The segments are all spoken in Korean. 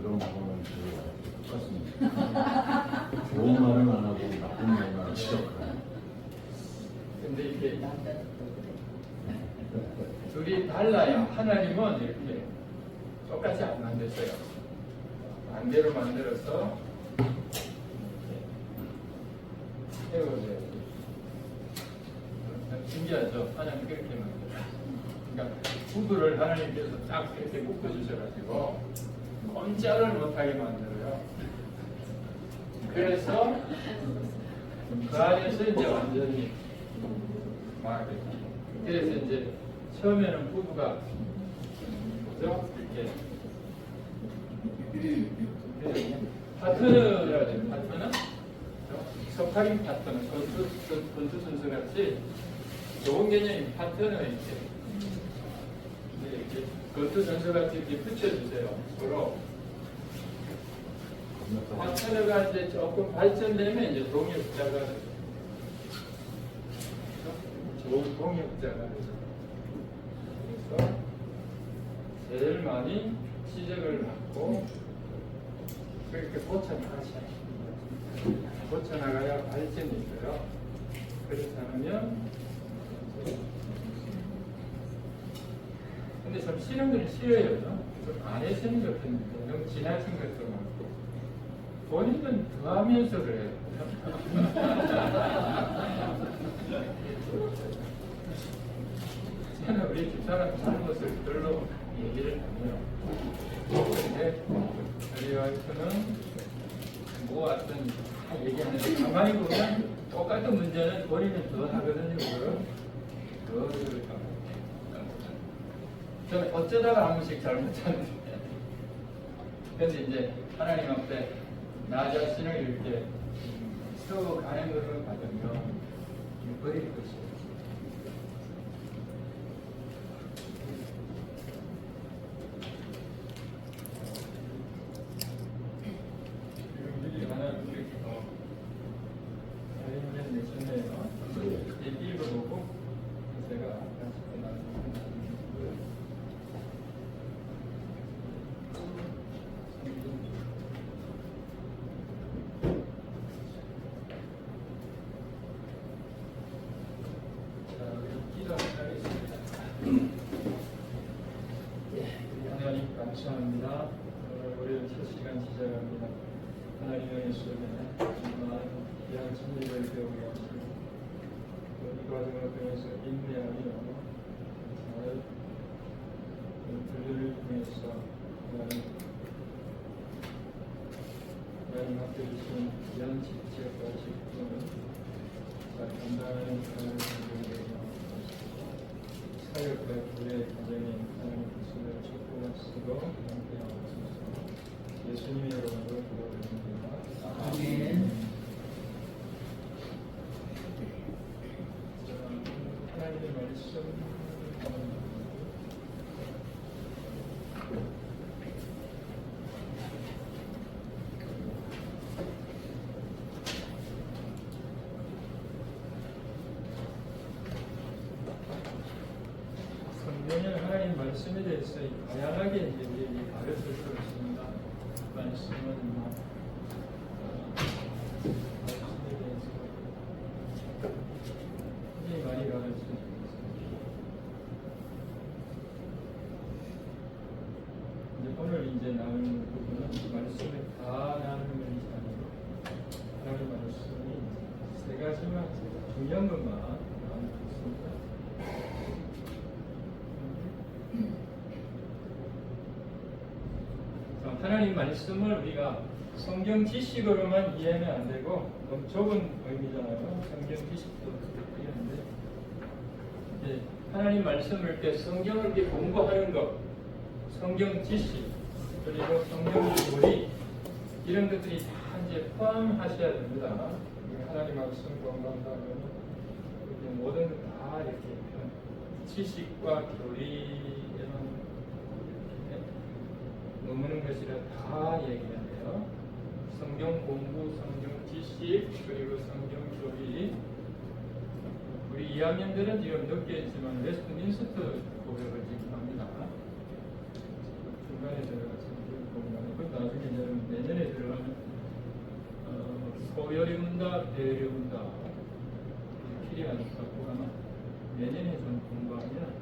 그런 거는 똑같습니다. 좋은 말은 안 하고 나쁜 말만 지적하는. 근데 이게 둘이 달라요. 하나님은 이렇게 똑같이 안 만드셔요. 반대로 만들어서 세워줘요. 신기하죠? 하나님 그렇게 만들어요. 그러니까 부부를 하나님께서 딱 이렇게 묶어주셔가지고 꼼짝을 못하게 만들어요. 그래서 그 안에서 이제 완전히 막 그래서 이제 처음에는 부부가 그죠? 이렇게 파트너라고 해요. 파트너? 스파링 파트너, 권투 선수 같이 좋은 개념이 파트너 이렇게 권투 선수 같이 이렇게 붙여주세요. 서로 파트너가 이제 조금 발전되면 이제 동역자가 되죠. 좋은 동역자가 되죠. 그래서 제일 많이 지적을 받고 그렇게 고쳐나가셔야 고쳐나가야 발전이 있어요. 그렇지 않으면 근데 좀 싫은 건 싫어요. 좀 안 했으면 좋겠는데 너무 지나친 것도 많고 본인은 더 하면서 그래요. 저는 우리 집사람 잘못을 별로 얘기를 안 해요. 근데 우리 와이프는 뭐 어떤 얘기하는데 가만히 보면 똑같은 문제는 본인은 더 하거든요. 더 저는 어쩌다가 한 번씩 잘못하는데 근데 이제 하나님 앞에 나 자신을 이렇게 세워가는 것을 받으면 버릴 것이에요. 감사합니다. 우리 첫 시간 시작합니다. 하나님의 속에 정말 귀한 진리를 배우게 하시고 이 과정을 통해서 인내하며 잘 분류를 통해서 하나님 앞에 주신 귀한 직책과 직분을 잘 감당하는 삶을 준비되게 하시고 사역과 교회 과정에 하나님 말씀을 축복하시고 함께 하옵소서. 예수님의 이름으로 기도드립니다. 아멘. 하나님의 말씀 하나님 말씀에 대해서 다양하게 이제 우리에게 가르쳐 주고 있습니다. 말씀은 말씀에 대해서 굉장히 많이 가르쳐 주고 있습니다. 이제 오늘 이제 나누는 부분은 말씀에 다 나누는 것이 아니고 하나님 말씀이 세 가지만 중요한 것만 나누고 있습니다. 하나님 말씀을 우리가 성경 지식으로만 이해하면 안 되고 너무 좁은 의미잖아요. 성경 지식도 필요한데 하나님 말씀을 이렇게 성경을 이렇게 공부하는 것, 성경 지식 그리고 성경 교리 이런 것들이 다 이제 포함하셔야 됩니다. 하나님 말씀 공부한다 그러면 모든 것 다 이렇게 지식과 교리에만 머무는 것이라 다 얘기하네요. 성경 공부, 성경 지식, 그리고 성경 교리. 우리 2학년들은 지금 늦게 했지만 웨스트민스터 고백을 지금 합니다. 중간에 들어가서 공부하는 건 나중에 여러분 내년에 들어가는 소요리 문답, 배열이 문답 필요한 갖고 아마 내년에 좀 공부하면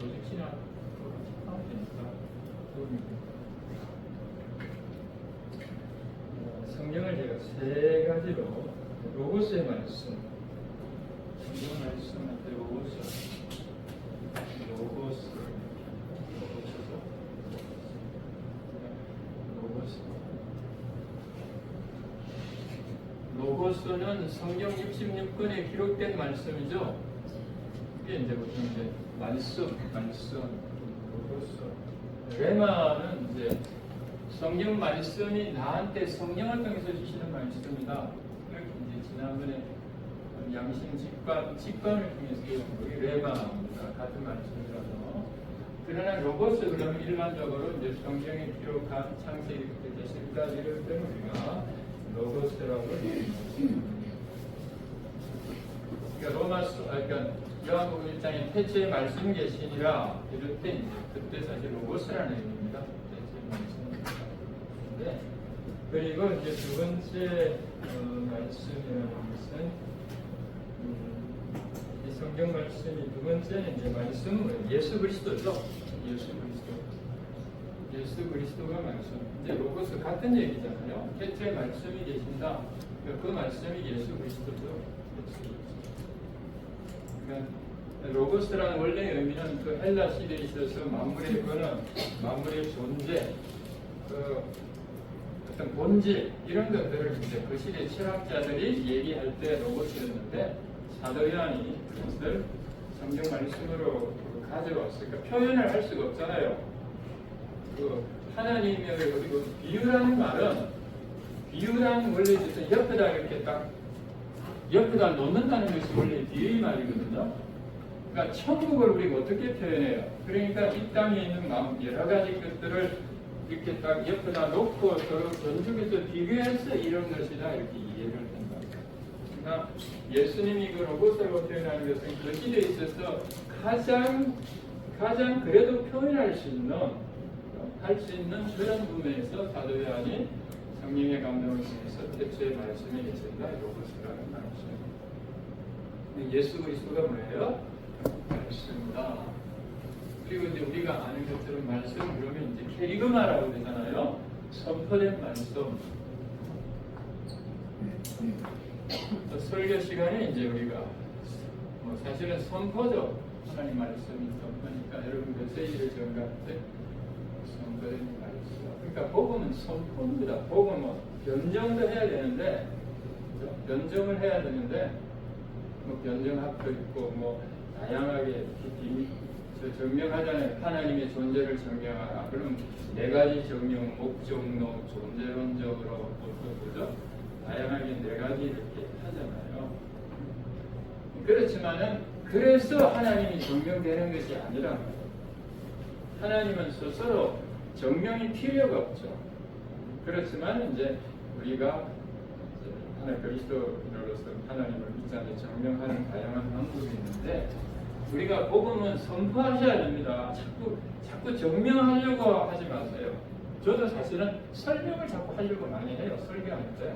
조직시나 하면 되니까 도움이 됩니다. 성경을 제가 세 가지로 로고스의 말씀, 성경 말씀한테 로고스, 로고스는 성경 66권에 기록된 말씀이죠. 이게 이제 보통 이제 말씀, 로고스. 레마는 이제 성경 말씀이 나한테 성령을 통해서 주시는 말씀이다. 이렇게 이제 지난번에 양심 직관을 통해서 배운 거기 레마입니다. 같은 말씀이라서. 그러나 로고스 그러면 일반적으로 이제 성경에 기록한 창세기부터 계시까지를 때문에 우리가 로고스라고 얘기합니다. 그러니까 요한복음 1장에 태초에 말씀 계시니라 이럴 때 이제 그때 사실 로고스라는 의미입니다. 태초에 말씀입니다. 네. 그리고 이제 두 번째 말씀이라는 것은 이 성경 말씀이 두 번째는 이제 말씀은 예수 그리스도죠. 예수 그리스도가 말씀. 이제 로고스 같은 얘기잖아요. 태초에 말씀이 계신다. 그 말씀이 예수 그리스도죠. 그러니까 로고스라는 원래의 의미는 그 헬라 시대에 있어서 만물의 근원, 만물의 존재, 그 어떤 본질 이런 것들을 이제 그 시대 철학자들이 얘기할 때 로고스였는데 사도 요한이 그것을 성경 말씀으로 가져왔으니까 표현을 할 수가 없잖아요. 그 하나님의 그리고 비유라는 원래 옆에다 이렇게 딱 옆에다 놓는다는 것이 원래 비유의 말이거든요. 그러니까 천국을 우리가 어떻게 표현해요? 그러니까 이 땅에 있는 여러 가지 것들을 이렇게 딱 옆에다 놓고 서로 견주해서 비교해서 이런 것이다 이렇게 이해를 한다. 그러니까 예수님이 그 로고스로 표현하는 것은 그 시대에 있어서 가장 그래도 표현할 수 있는 그런 부분에서 사도 요한이 성령의 감동을 통해서 태초의 말씀이 계신다. 로고스라는 말씀. 예수 그리스도가 뭐예요? 말씀이다. 그리고 이제 우리가 아는 것처럼 말씀 그러면 이제 캐리그마라고 되잖아요. 선포된 말씀. 설교 시간에 이제 우리가 사실은 선포죠. 하나님 말씀이 선포니까 여러분 메시지를 전할 때 선포된 말씀. 그러니까 복음은 선포입니다. 복음은 변정도 해야 되는데 변정을 해야 되는데 뭐 변정학도 있고 뭐 다양하게 증명하잖아요. 하나님의 존재를 증명하라. 그럼 네 가지 증명, 목적론, 존재론적으로 보죠. 다양하게 네 가지 이렇게 하잖아요. 그렇지만은 그래서 하나님이 증명되는 것이 아니라 하나님은 스스로 증명이 필요가 없죠. 그렇지만 이제 우리가 하나님 그리스도로서 하나님을 믿자는 증명하는 다양한 방법이 있는데 우리가 복음은 선포하셔야 됩니다. 자꾸 증명하려고 하지 마세요. 저도 사실은 설명을 자꾸 하려고 많이 해요. 설교할 때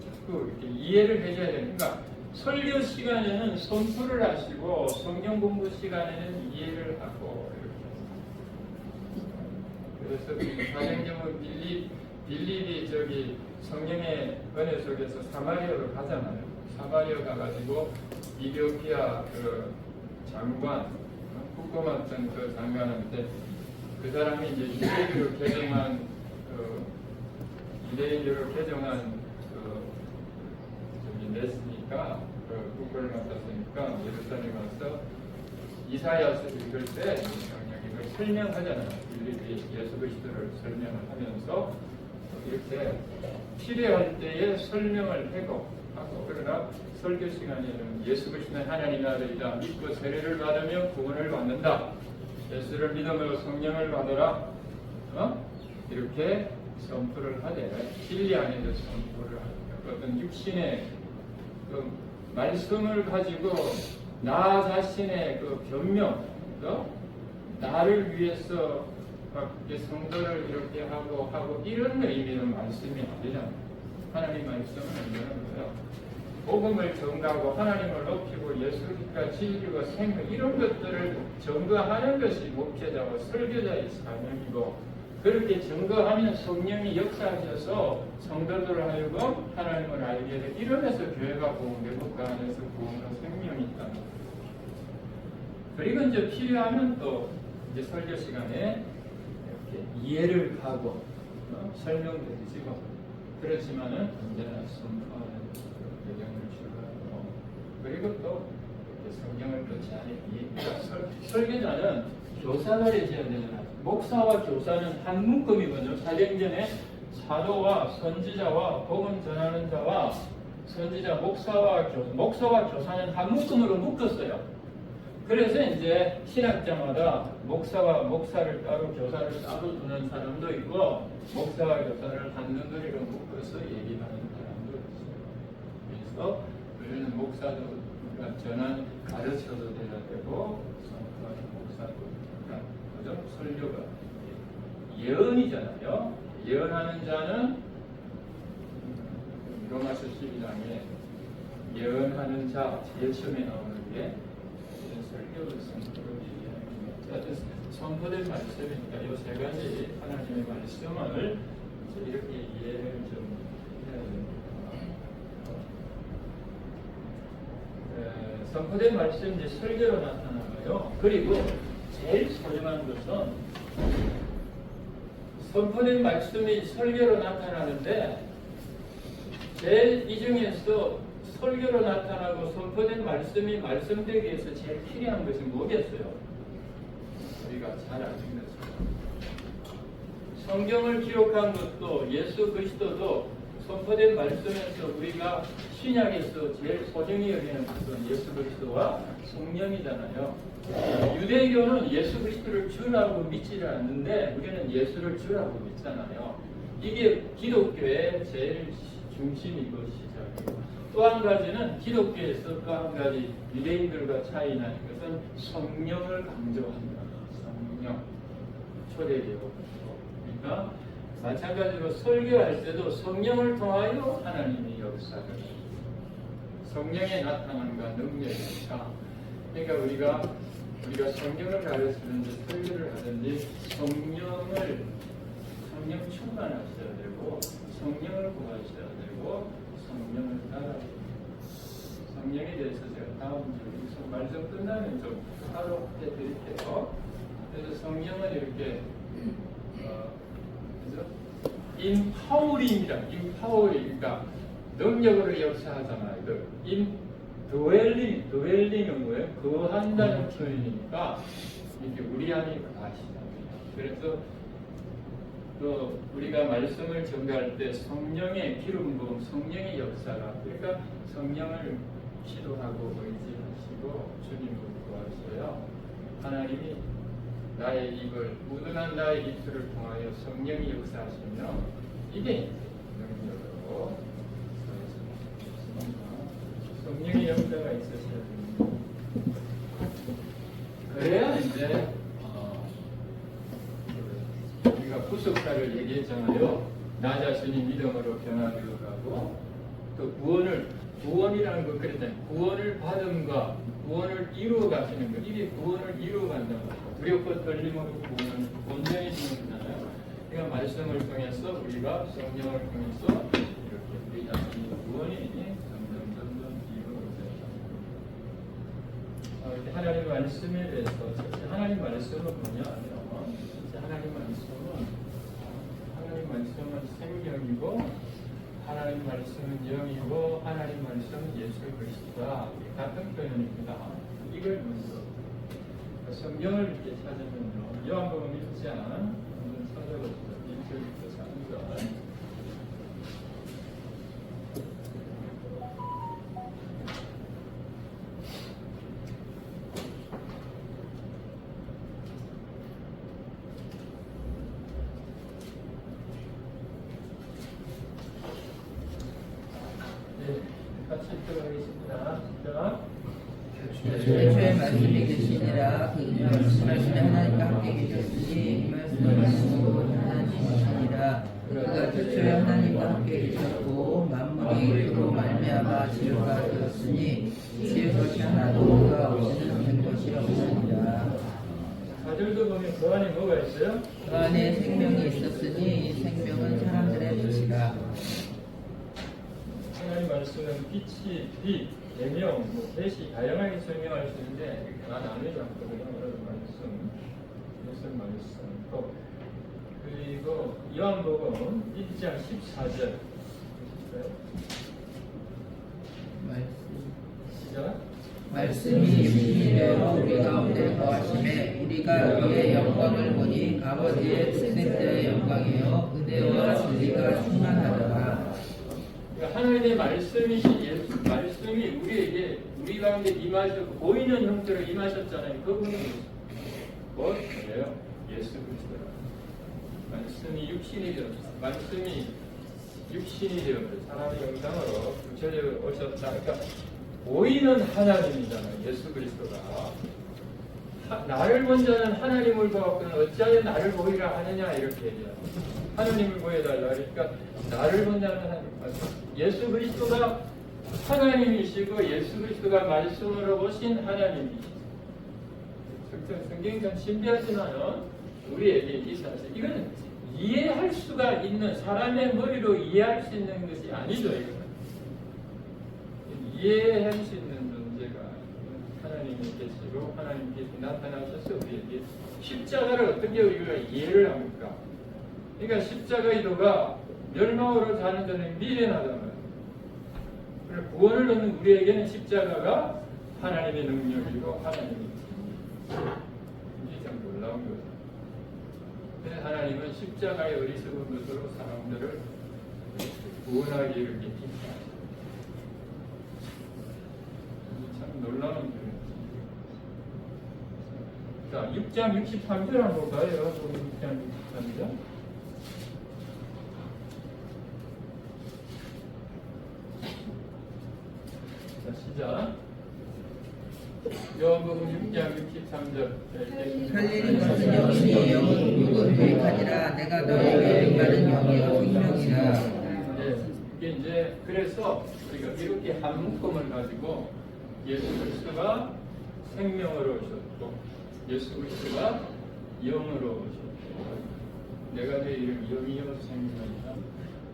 자꾸 이렇게 이해를 해줘야 돼요. 그러니까 설교 시간에는 선포를 하시고 성경 공부 시간에는 이해를 하고 이렇게. 그래서 사도행전 빌립이 저기 성령의 은혜 속에서 사마리아로 가잖아요. 사마리아 가가지고 이디오피아 그 장관, 국고 맡은 그 장관한테 그 사람이 이제 유대인으로 개정한 저기 냈으니까 그 국고를 맡았으니까 예루살렘 와서 이사야서 읽을 때 성령이 이걸 설명하잖아요. 빌립이 예수 그리스도를 설명을 하면서 이렇게 필요할 때에 설명을 하고 그러나 설교 시간에는 예수 그리스도는 하나님의 아들이다. 믿고 세례를 받으면 구원을 받는다. 예수를 믿음으로 성령을 받으라. 이렇게 선포를 하되 진리 안에서 선포를 하되 어떤 육신의 그 말씀을 가지고 나 자신의 그 변명, 나를 위해서 막 이렇게 성도를 이렇게 하고 이런 의미는 말씀이 아니잖아요. 하나님 말씀은 이런 거예요. 복음을 전가하고 하나님을 높이고 예수 그리스도가 진리고 생명 이런 것들을 전가하는 것이 목회자와 설교자의 사명이고 그렇게 전가하면 성령이 역사하셔서 성도들을 하여금 하나님을 알게 되고 이러면서 교회가 구원되고 그 안에서 구원과 생명이 있다는 거예요. 그리고 이제 필요하면 또 이제 설교 시간에 이렇게 이해를 하고 설명드리지고 그렇지만은 언제나 선포하는 배경을 추구하고 그리고 또 이렇게 성경을 또 잘 이해해서 설교자는 교사가 되셔야 되잖아요. 목사와 교사는 한 묶음이거든요. 사경전에 사도와 선지자와 복음 전하는 자와 선지자 목사와 교사는 한 묶음으로 묶었어요. 그래서 이제 신학자마다 목사와 목사를 따로 교사를 따로 두는 사람도 있고 목사와 교사를 한 덩어리로 묶어서 얘기하는 사람도 있어요. 그래서 우리는 목사도 전한 가르쳐도 돼야 되고 선포하는 목사도 그죠? 설교가 예언이잖아요. 예언하는 자는 로마서 12장에 예언하는 자 제일 처음에 나오는 게 설교를 선포를 얘기하는 거예요. 선포된 말씀이니까 이 세 가지 하나님의 말씀을 이렇게 이해를 좀 해야 됩니다. 선포된 말씀이 이제 설교로 나타나고요. 그리고 제일 소중한 것은 선포된 말씀이 설교로 나타나는데 제일 이 중에서 설교로 나타나고 선포된 말씀이 말씀되기 위해서 제일 필요한 것이 뭐겠어요? 우리가 잘 아는 것입니다. 성경을 기록한 것도 예수 그리스도도 선포된 말씀에서 우리가 신약에서 제일 소중히 여기는 것은 예수 그리스도와 성령이잖아요. 유대교는 예수 그리스도를 주라고 믿지 않는데 우리는 예수를 주라고 믿잖아요. 이게 기독교의 제일 중심이고 시작이고 또 한 가지는 기독교에서 또 한 가지 유대인들과 차이 나는 것은 성령을 강조한다. 성령 초대교고 그러니까 마찬가지로 설교할 때도 성령을 통하여 하나님의 역사를 성령의 나타남과 능력이니까 그러니까 우리가 성경을 가르치는지 설교를 하든지 성령 충만하셔야 되고 성령을 구하셔야 되고 성령을 따라 성령에 대해서 제가 다음 주 말씀 끝나면 좀 따로 해드릴게요. 그래서 성령은 이렇게 인파워링이라 인파워링 그러니까 능력으로 역사하잖아요. 드웰링은 뭐예요? 거한다는 표현이니까 이렇게 우리 안에 거하시답니다. 그래서 또 우리가 말씀을 전가할 때 성령의 기름 부음, 성령의 역사가 그러니까 성령을 기도하고 의지하시고 주님을 구하셔요. 하나님이 나의 입을 무능한 나의 입술을 통하여 성령이 역사하시며 이게 능력으로 성령의 역사가 있으셔야 됩니다. 그래야 이제 우리가 구속사를 얘기했잖아요. 나 자신이 믿음으로 변화되어 가고 또 구원이라는 거 그랬잖아요. 구원을 받음과 구원을 이루어 가시는 것 이게 구원을 이루어 간다는 거예요. 두렵고 떨림으로 구원을 온전해지는 거잖아요. 그러니까 말씀을 통해서 우리가 성령을 통해서 이렇게 우리 자신의 구원이 점점 이루어져요. 하나님 말씀에 대해서 하나님 말씀은 뭐냐면 하나님 말씀은 생명이고 하나님 말씀은 영이고 하나님 말씀은 예수 그리스도다. 같은 표현입니다. 이걸 먼저 성경을 이렇게 찾으면요. 요한복음 1장 한번 찾아보시죠. 1절부터 3절. 같이 들어가겠습니다. 시작. 최초의 말씀이 계시니라 그 말씀하신 하나님과 함께 계셨으니 이 말씀 말씀은 하나님이시니라. 그가 태초에 하나님과 함께 있었고 만물이 그로 말미암아 지으가 되었으니 지은 것이 하나도 그가 없이는 된 것이 없느니라. 4절도 보면 그 안에 뭐가 있어요? 그 안에 생명이 있었으니 이 생명은 사람들의 빛이라. 하나님 말씀은 빛이 빛, 대명, 빛이 다양하게 설명할 수 있는데 다 나누지 않거든요. 여러분 말씀, 무슨 말씀, 또 그리고 요한복음 1장 14절 시작. 말씀이 육신이 되어 우리 가운데 거하심에 우리가 그의 영광을 보니 아버지의 특생자의 영광이요 은혜와 진리가 충만하더라. 그러니까 하나님의 말씀이 우리에게 우리 가운데 임하셔서 보이는 형태로 임하셨잖아요. 그분은 뭐예요? 예수 그리스도라. 말씀이 육신이 되었다. 말씀이 육신이 되었다. 사람의 영상으로 구체적으로 오셨다. 그러니까 보이는 하나님이잖아요. 예수 그리스도가. 나를 본 자는 하나님을 보았거든 어찌하여 나를 보이라 하느냐 이렇게 얘기해요. 하나님을 보여달라. 그러니까 나를 본 자는 하나님. 예수 그리스도가 하나님이시고 예수 그리스도가 말씀으로 오신 하나님이시죠. 성경이 좀 신비하지만 우리에게 이 사실 이거는 이해할 수가 있는 사람의 머리로 이해할 수 있는 것이 아니죠. 이거는 이해할 수 있는 존재가 하나님이 계시고 하나님께서 나타나셔서 우리에게 십자가를 어떻게 우리가 이해를 합니까? 그러니까 십자가의 도가 멸망으로 가는 자는 미련하다는 구원을 얻는 우리에게는 십자가가 하나님의 능력이고 하나님의 이게 참 놀라운 거죠. 그래서 하나님은 십자가의 어리석은 것으로 사람들을 구원하게 이렇게 핍니다. 참 놀라운 거예요. 자, 6장 63절 한번 볼까요? 6장 63절. 시작. 요한복음 6장 63절. 살리는 것은 영이니 영은 육은 유익하니라. 내가 너에게 말하는 영이요 생명이라. 네, 이게 이제 그래서 우리가 이렇게 한 묶음을 가지고 예수 그리스도가 생명으로 오셨고 예수 그리스도가 영으로 오셨고 내가 내 이름 영이요 생명이다.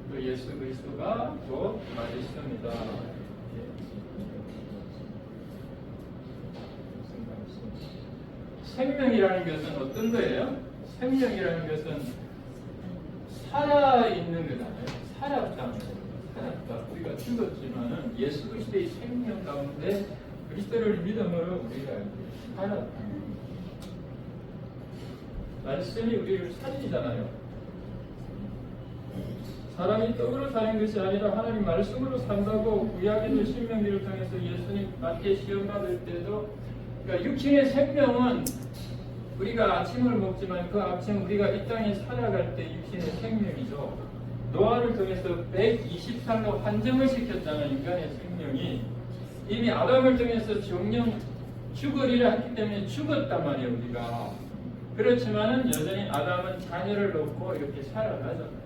또 예수 그리스도가 곧 말씀이다. 생명이라는 것은 어떤 거예요? 생명이라는 것은 살아있는 거잖아요. 살았다. 우리가 죽었지만은 예수 그리스도의 생명 가운데 그리스도를 믿음으로 우리가 살았다. 말씀이 우리를 살리잖아요. 사람이 떡으로 사는 것이 아니라 하나님 말씀으로 산다고 구약에도 신명기를 통해서 예수님 맞게 시험받을 때도 그러니까 육신의 생명은 우리가 아침을 먹지만 그 아침 우리가 이 땅에 살아갈 때 육신의 생명이죠. 노아를 통해서 120살로 한정을 시켰잖아요. 인간의 생명이 이미 아담을 통해서 정령 죽으리라 했기 때문에 죽었단 말이에요. 우리가 그렇지만은 여전히 아담은 자녀를 놓고 이렇게 살아가잖아요.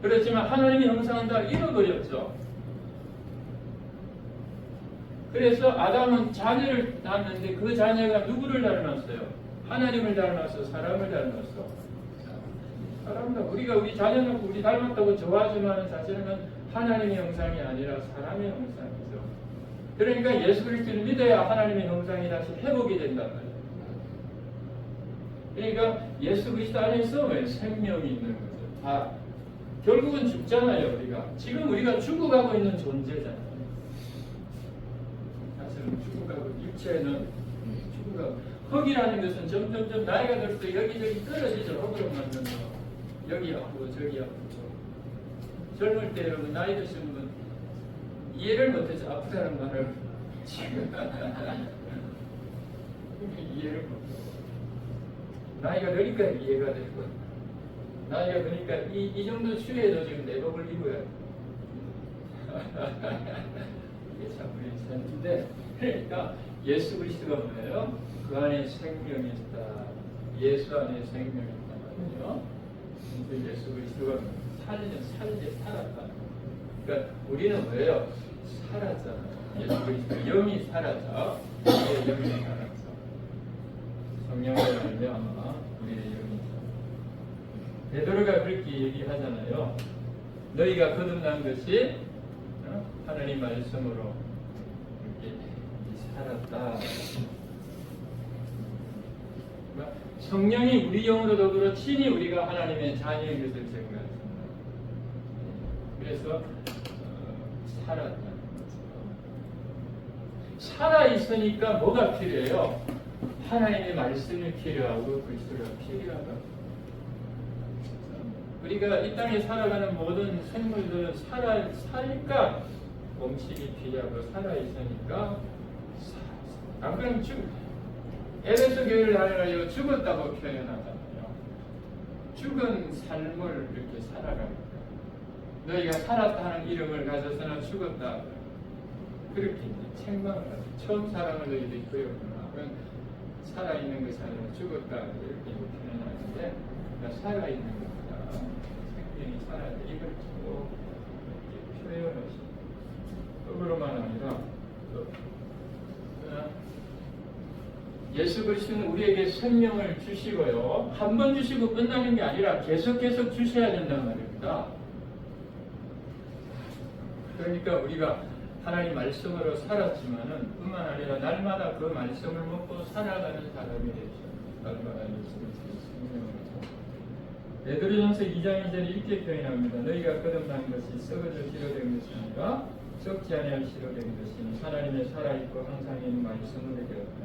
그렇지만 하나님의 형상은 다 잃어버렸죠. 그래서 아담은 자녀를 낳았는데 그 자녀가 누구를 닮았어요? 하나님을 닮았어? 사람을 닮았어? 사람다. 우리가 우리 자녀 낳고 우리 닮았다고 좋아하지만 사실은 하나님의 형상이 아니라 사람의 형상이죠. 그러니까 예수 그리스도를 믿어야 하나님의 형상이 다시 회복이 된단 말이에요. 그러니까 예수 그리스도 안에서 왜 생명이 있는 거죠. 다 결국은 죽잖아요. 우리가 지금 우리가 죽어가고 있는 존재잖아요. 죽어가고 육체는 죽어가고 흙이라는 것은 점점점 나이가 들수록 여기저기 떨어지죠. 흙으로 만든 거 여기 아프고 저기 아프고 젊을 때 여러분 나이 드신 분 이해를 못해서 아프다는 말을 지금 이해를 못해요. 나이가 드니까 이해가 되고 나이가 드니까 이 정도 추위에도 지금 내복을 입어야 이게 참 우리 삶인데 그러니까 예수 그리스도가 뭐예요? 그 안에 생명이 있다. 예수 안에 생명이 있다면요. 그 예수 그리스도가 살았다. 그러니까 우리는 뭐예요? 살았잖아요. 예수 그리스도 영이 살았죠. 우리의 영이 살았죠. 성령을 말미암아 우리의 영이 살았죠. 베드로가 그렇게 얘기하잖아요. 너희가 거듭난 것이 하나님 말씀으로 이렇게 살았다. 성령이 우리 영으로 더불어 친히 우리가 하나님의 자녀인 것을 증거했습니다. 그래서 살았다는 거죠. 살아 있으니까 뭐가 필요해요? 하나님의 말씀이 필요하고 그리스도가 필요하다. 우리가 이 땅에 살아가는 모든 생물들은 살까 음식이 필요하고 살아 있으니까 안 그러면 에베소 교회를 하여 죽었다고 표현하잖아요. 죽은 삶을 이렇게 살아가니까 너희가 살았다는 이름을 가져서는 죽었다. 그렇게 책망을 하죠. 처음 사랑을 너희들이 그렸구나. 그건 살아있는 것이 아니라 죽었다. 이렇게 표현하는데 살아있는 것이다. 생명이 살아야 돼. 이걸 쭉 표현하시죠. 그러만 아니라 예수 그리스도는 우리에게 생명을 주시고요. 한 번 주시고 끝나는 게 아니라 계속 주셔야 된다는 말입니다. 그러니까 우리가 하나님 말씀으로 살았지만은 뿐만 아니라 날마다 그 말씀을 먹고 살아가는 사람이 되죠. 날마다 예수를 생명을 베드로전서 2장 2절에 이렇게 표현합니다. 너희가 거듭난 것이 썩어져 실어된 것이 아니라 썩지 아니할 실어된 것이니 하나님의 살아있고 항상 있는 말씀으로 되었다.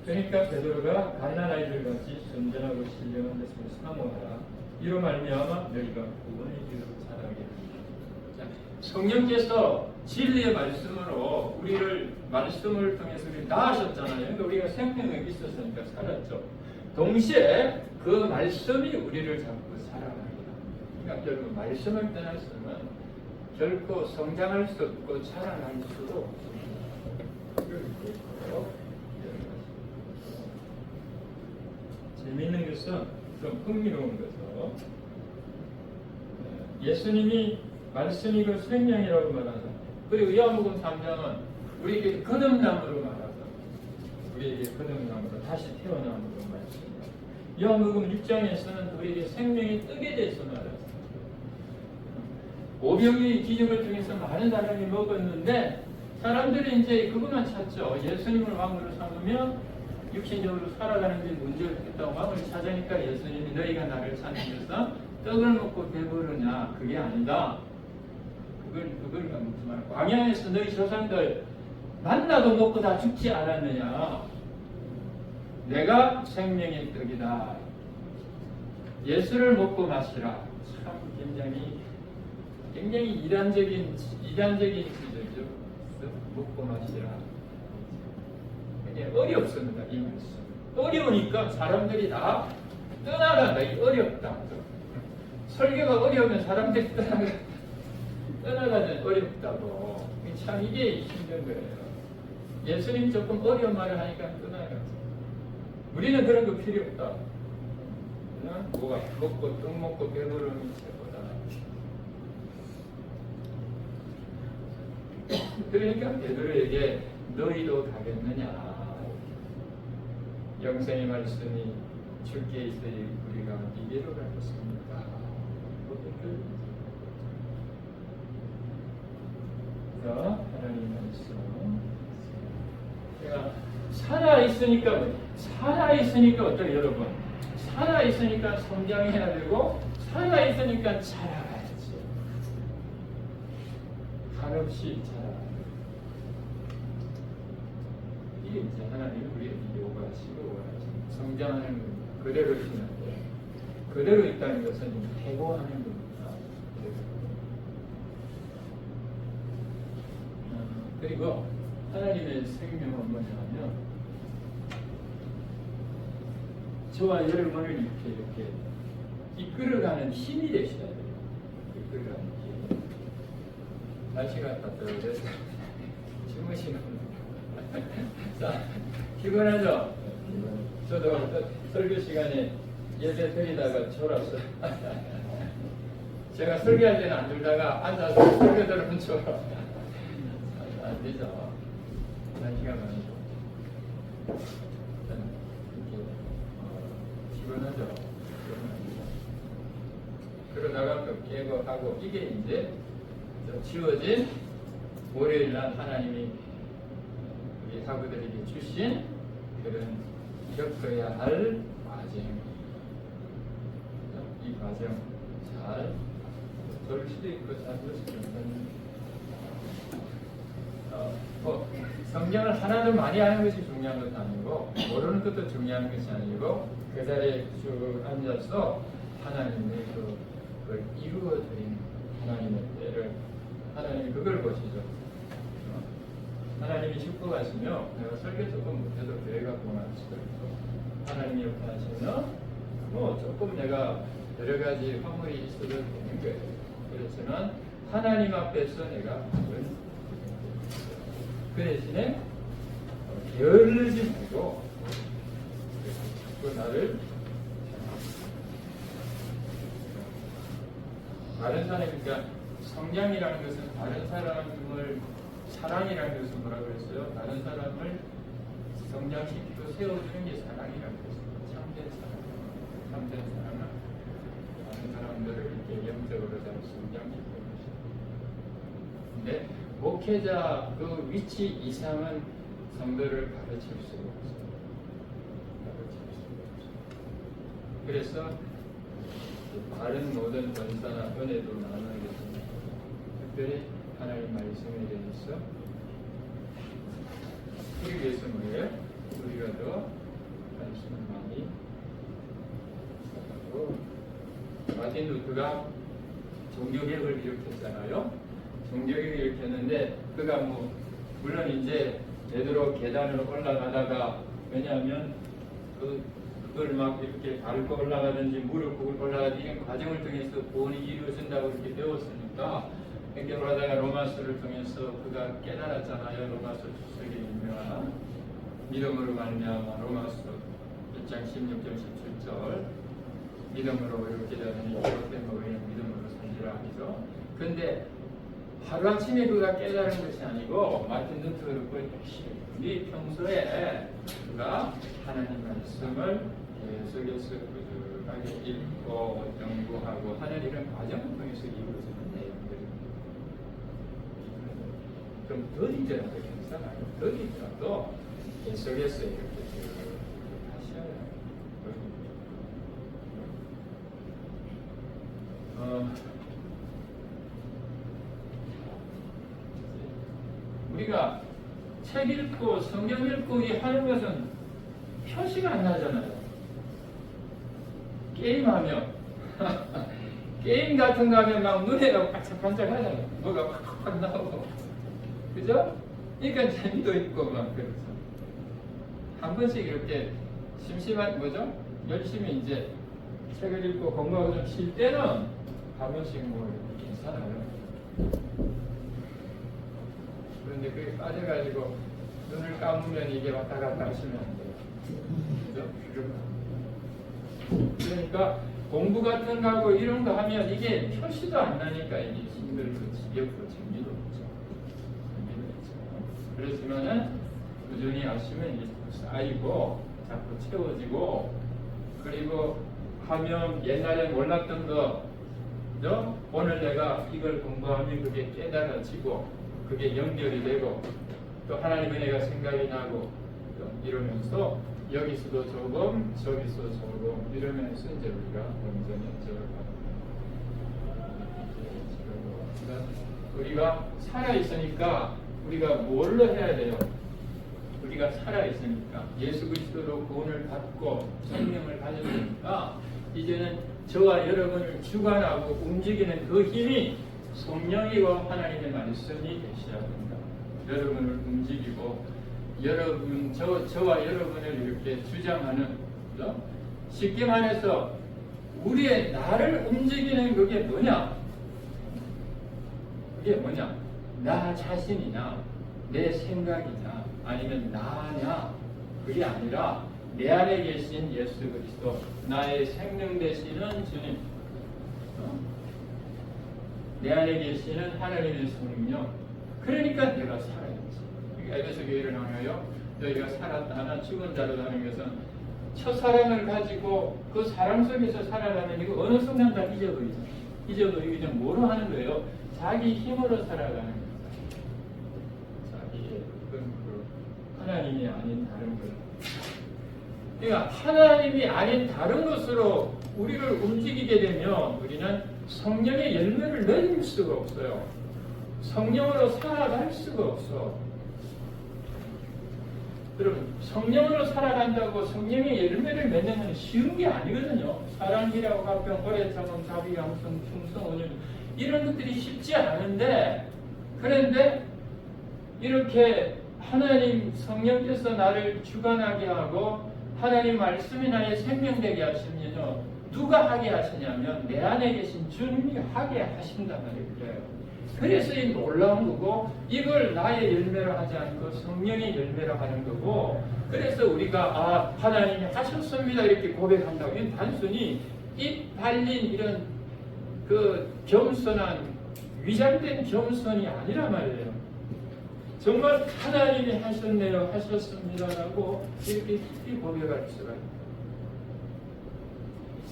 그러니까 베드로가 갓난아이들 같이 순전하고 신령한 것을 사모하라. 이로 말미암아 너희가 구원의 길로 살아가게 됩니다. 성령께서 진리의 말씀으로 우리를 말씀을 통해서 우리를 낳으셨잖아요. 그러니까 우리가 생명이 있었으니까 살았죠. 동시에 그 말씀이 우리를 잡고 살아갑니다. 그러니까 결국 말씀을 떠났으면 결코 성장할 수 없고 자라날 수도 없습니다. 재미있는 것은 좀 흥미로운 거죠. 예수님이 말씀이고 생명이라고 말하죠. 그리고 요한복음 3장은 우리에게 거듭남으로 말하죠. 우리에게 거듭남으로 다시 태어남으로 말씀입니다. 요한복음 6장에서는 우리에게 생명이 뜨게 돼서 말하죠. 오병이의 기적을 통해서 많은 사람이 먹었는데 사람들이 이제 그것만 찾죠. 예수님을 왕으로 삼으면 육신적으로 살아가는 데 문제가 있겠다고 왕을 찾으니까 예수님이 너희가 나를 찾으면서 떡을 먹고 배부르냐? 그게 아니다. 그걸 묻지 말고 광야에서 너희 조상들 만나도 먹고 다 죽지 않았느냐? 내가 생명의 떡이다. 예수를 먹고 마시라. 참 굉장히 이단적인 지적이죠. 먹고 마시라. 어렵습니다. 이 말씀. 어려우니까 사람들이 다 떠나간다. 이 어렵다. 설교가 어려우면 사람들이 떠나가는 어렵다고. 참 이게 힘든 거예요. 예수님 조금 어려운 말을 하니까 떠나가죠. 우리는 그런 거 필요 없다. 뭐가 먹고 떡 먹고 배부름이 최고다. 그러니까 베드로에게 너희도 가겠느냐? 영생의 말씀이 주께 있으니 우리가 이리로 가겠습니다. 자, 하나님 말씀. 제가 살아있으니까 어때요, 여러분? 살아있으니까 성장해야 되고, 살아있으니까 자라야지. 한없이 자라야 돼. 이게 이제 하나님 우리에게 요구하시고 원하시는 성장하는 겁니다. 그대로 있으면 돼. 그대로 있다는 것은 해고하는 겁니다. 그리고 하나님의 생명은 뭐냐면 저와 여러분을 이렇게 이끌어가는 힘이 되셔야 돼요. 이끌어가는 힘. 날씨가 따뜻해서 주무시는 분. 자, 피곤하죠? 저도 설교 시간에 예배 드리다가 졸았어요. 제가 설교할 때는 안 졸다가 앉아서 설교 들으면 졸아. 안 되죠. 한 시간 만이죠. 피곤하죠. 그러다가 또 깨고 하고 이게 이제 지워진 월요일 날 하나님이 우리 학우들에게 주신 그런 겪어야 할 과정. 이 과정 잘 들을 수도 있고 잘 들을 수도 있는. 성경을 하나도 많이 아는 것이 중요한 것도 아니고 모르는 것도 중요한 것이 아니고 그 자리에 쭉 앉아서 하나님의 그걸 이루어드린 하나님의 때를 하나님이 그걸 보시죠. 하나님이 축복하시며 내가 설교 조금 못해도 교회가 고마울 수도 있고 하나님이 이렇게 하시면 뭐 조금 내가 여러 가지 화물이 있어도 되는 거예요. 그렇지만 하나님 앞에서 내가 그 대신에 게을르지 말고 그 나를 다른 사람, 그러니까 성장이라는 것은 다른 사람을 사랑이라는 것은 뭐라고 그랬어요? 다른 사람을 성장시키고 세워주는 게 사랑이라고 그랬어요. 참된 사랑, 참된 사랑은 다른 사람들을 이렇게 영적으로 잘 성장시키는 것이죠. 근데 목회자 그 위치 이상은 성도를 가르칠 수가 없어요. 가르칠 수가 없어요. 그래서 다른 모든 권사나 은혜도 나누겠습니다. 특별히 하나님 말씀에 대해서 우리 위해서 뭐예요? 우리가 더 관심을 많이 하고 마틴 루터가 종교개혁을 일으켰잖아요. 종교개혁을 일으켰는데 그가 뭐 물론 이제 되도록 계단을 올라가다가 왜냐하면 그걸 막 이렇게 밟고 올라가든지 무릎 꿇고 올라가든지 이런 과정을 통해서 구원이 이루어진다고 이렇게 배웠으니까 이렇게 올라다가 로마서를 통해서 그가 깨달았잖아요. 로마서 주석의 유명한 믿음으로 말미암아 로마서 1장 16절 17절 믿음으로 이렇게 되는 이렇게 모이는 믿음으로 살리라 하죠. 그런데 하루아침에 그가 깨달은 것이 아니고 마틴 루터를 우리 평소에 그가 하나님 말씀을 계속해서 꾸준하게 읽고 연구하고 하는 이런 과정을 통해서 이루어지는 내용들입니다. 좀 더디더라도 괜찮아요. 더디더라도 계속해서 이렇게 하셔야 해요. 우리가 책 읽고 성경 읽고 이 하는 것은 표시가 안 나잖아요. 게임하면 게임 같은 거 하면 막 눈에가 반짝반짝 하잖아요. 뭐가 팍팍 나오고 그죠? 그러니까 재미도 있고 막 그렇죠. 한 번씩 이렇게 심심한 뭐죠? 열심히 이제 책을 읽고 공부하고 좀 쉴 때는 한 번씩 뭐 괜찮아요. 그런데 그게 빠져가지고 눈을 감으면 이게 왔다 갔다 하시면 안 돼요. 그죠? 그러니까 공부 같은 거 하고 이런 거 하면 이게 표시도 안 나니까 이게 힘들고 지겹고 재미도 없죠. 재미도 없죠. 그렇지만은 꾸준히 하시면 이게 쌓이고 자꾸 채워지고 그리고 하면 옛날에 몰랐던 거 그죠? 오늘 내가 이걸 공부하면 그게 깨달아지고 그게 연결이 되고 또 하나님의 은혜가 생각이 나고 이러면서 여기서도 조금 저기서 조금 이러면서 이제 우리가 온전히 우리가 살아있으니까 우리가 뭘로 해야 돼요? 우리가 살아있으니까 예수 그리스도로 구원을 받고 생명을 가졌으니까 이제는 저와 여러분을 주관하고 움직이는 그 힘이 성령이고 하나님의 말씀이 되셔야 된다. 여러분을 움직이고 여러분 저와 여러분을 이렇게 주장하는 그죠? 쉽게 말해서 우리의 나를 움직이는 그게 뭐냐? 그게 뭐냐? 나 자신이냐? 내 생각이냐? 아니면 나냐? 그게 아니라 내 안에 계신 예수 그리스도, 나의 생명 되시는 주님, 내 안에 계시는 하나님의 성령. 그러니까 내가 살아야지. 에베소 교회를 나누어요. 너희가 살았다나 죽은 자로라는 것은 첫사랑을 가지고 그 사랑 속에서 살아가는 이거 어느 순간 다 잊어버리죠. 잊어버리기 전 뭐로 하는 거예요? 자기 힘으로 살아가는 거예요. 자기의 하나님이 아닌 다른 것. 그러니까 하나님이 아닌 다른 것으로 우리를 움직이게 되면 우리는 성령의 열매를 내릴 수가 없어요. 성령으로 살아갈 수가 없어. 여러분, 성령으로 살아간다고 성령의 열매를 맺는 건 쉬운 게 아니거든요. 사랑이라고 가평, 호래자금, 자비, 양성, 충성, 온유 이런 것들이 쉽지 않은데, 그런데 이렇게 하나님 성령께서 나를 주관하게 하고 하나님 말씀이 나의 생명되게 하시면요, 누가 하게 하시냐면 내 안에 계신 주님이 하게 하신단 말이에요. 그래서 이 놀라운 거고, 이걸 나의 열매로 하지 않고 성령의 열매로 하는 거고, 그래서 우리가 하나님이 하셨습니다 이렇게 고백한다고, 이건 단순히 입 발린 이런 그 겸손한 위장된 겸손이 아니란 말이에요. 정말 하나님이 하셨네요, 하셨습니다라고 이렇게 깊이 고백할 수가 있어요.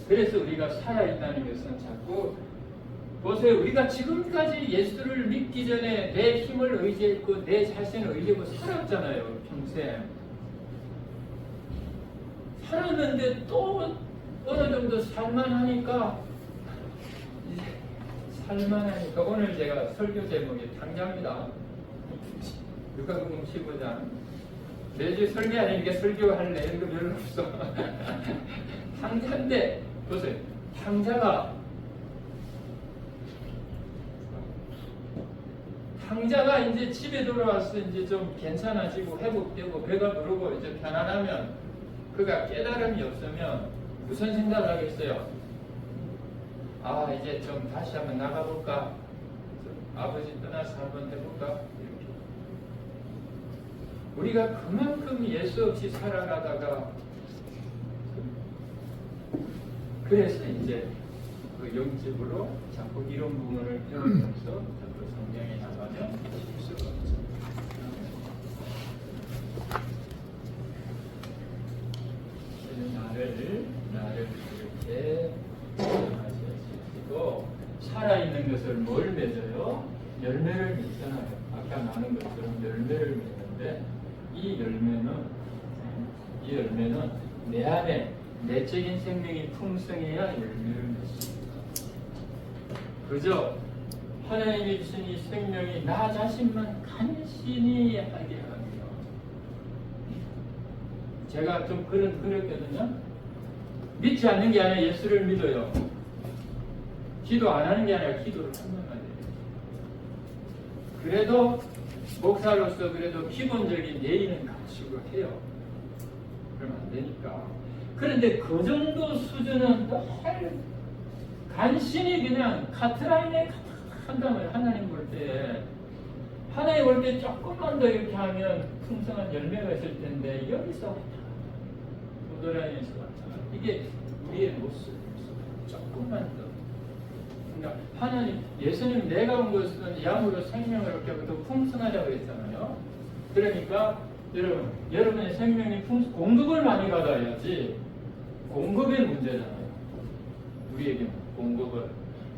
그래서 우리가 살아있다는 것은 자꾸 보세요. 우리가 지금까지 예수를 믿기 전에 내 힘을 의지했고 내 자신을 의지하고 살았잖아요. 평생. 살았는데 또 어느 정도 살만하니까 오늘 제가 설교 제목이 탕자입니다. 누가복음 15장. 매주 설교 아니니까 설교할 내용도 별로 없어. 탕자인데 보세요. 탕자가 이제 집에 돌아와서 이제 좀 괜찮아지고 회복되고 배가 부르고 이제 편안하면, 그가 깨달음이 없으면 무슨 생각을 하겠어요? 이제 좀 다시 한번 나가볼까? 아버지 떠나서 한번 해볼까? 이렇게. 우리가 그만큼 예수 없이 살아가다가, 그래서 이제 그 영적으로 자꾸 이런 부분을 배우면서 자꾸 성경에 나가면 실수가 없죠. 나를 이렇게 하시고, 살아있는 것을 뭘 맺어요? 열매를 맺잖아요. 아까 나눈 것처럼 열매를 맺는데, 이 열매는 내 안에 내적인 생명이 풍성해야 열매를 맺습니다. 그죠? 하나님이 주신 이 생명이 나 자신만 간신히 하게 합니다. 제가 좀 그랬거든요. 믿지 않는 게 아니라 예수를 믿어요. 기도 안 하는 게 아니라 기도를 한단 말이에요. 그래도 목사로서 그래도 기본적인 예의는 갖추고 해요. 그러면 안 되니까. 그런데 그 정도 수준은 간신히 그냥 카트라인에 한단 말이에요. 하나님 볼 때. 하나님 볼 때 조금만 더 이렇게 하면 풍성한 열매가 있을 텐데, 여기서 도드라인에서 왔잖아. 이게 우리의 모습. 조금만 더. 그러니까 하나님, 예수님 내가 온 것은 양으로 생명을 얻게 하고 더 풍성하다고 했잖아요. 그러니까 여러분의 생명이 공급을 많이 받아야지. 공급의 문제잖아요. 우리에게 공급을.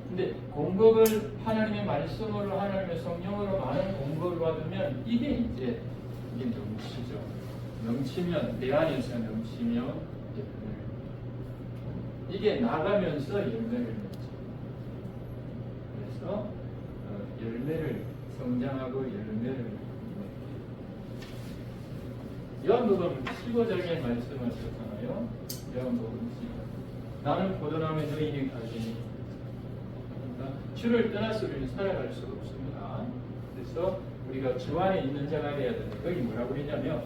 근데 공급을 하나님의 말씀으로, 하나님의 성령으로 많은 공급을 받으면 이게 넘치죠. 넘치면, 내 안에서 넘치면 이게 나가면서 열매를 맺죠. 그래서 열매를 성장하고 열매를 맺고. 요한복음 15장에 말씀하셨잖아요. 요한복음 15장. 나는 포도나무에 너희는 가지니. 그러니까 주를 떠나서 우리는 살아갈 수가 없습니다. 그래서 우리가 주 안에 있는 자가 되어야 되는데, 거기 뭐라고 그러냐면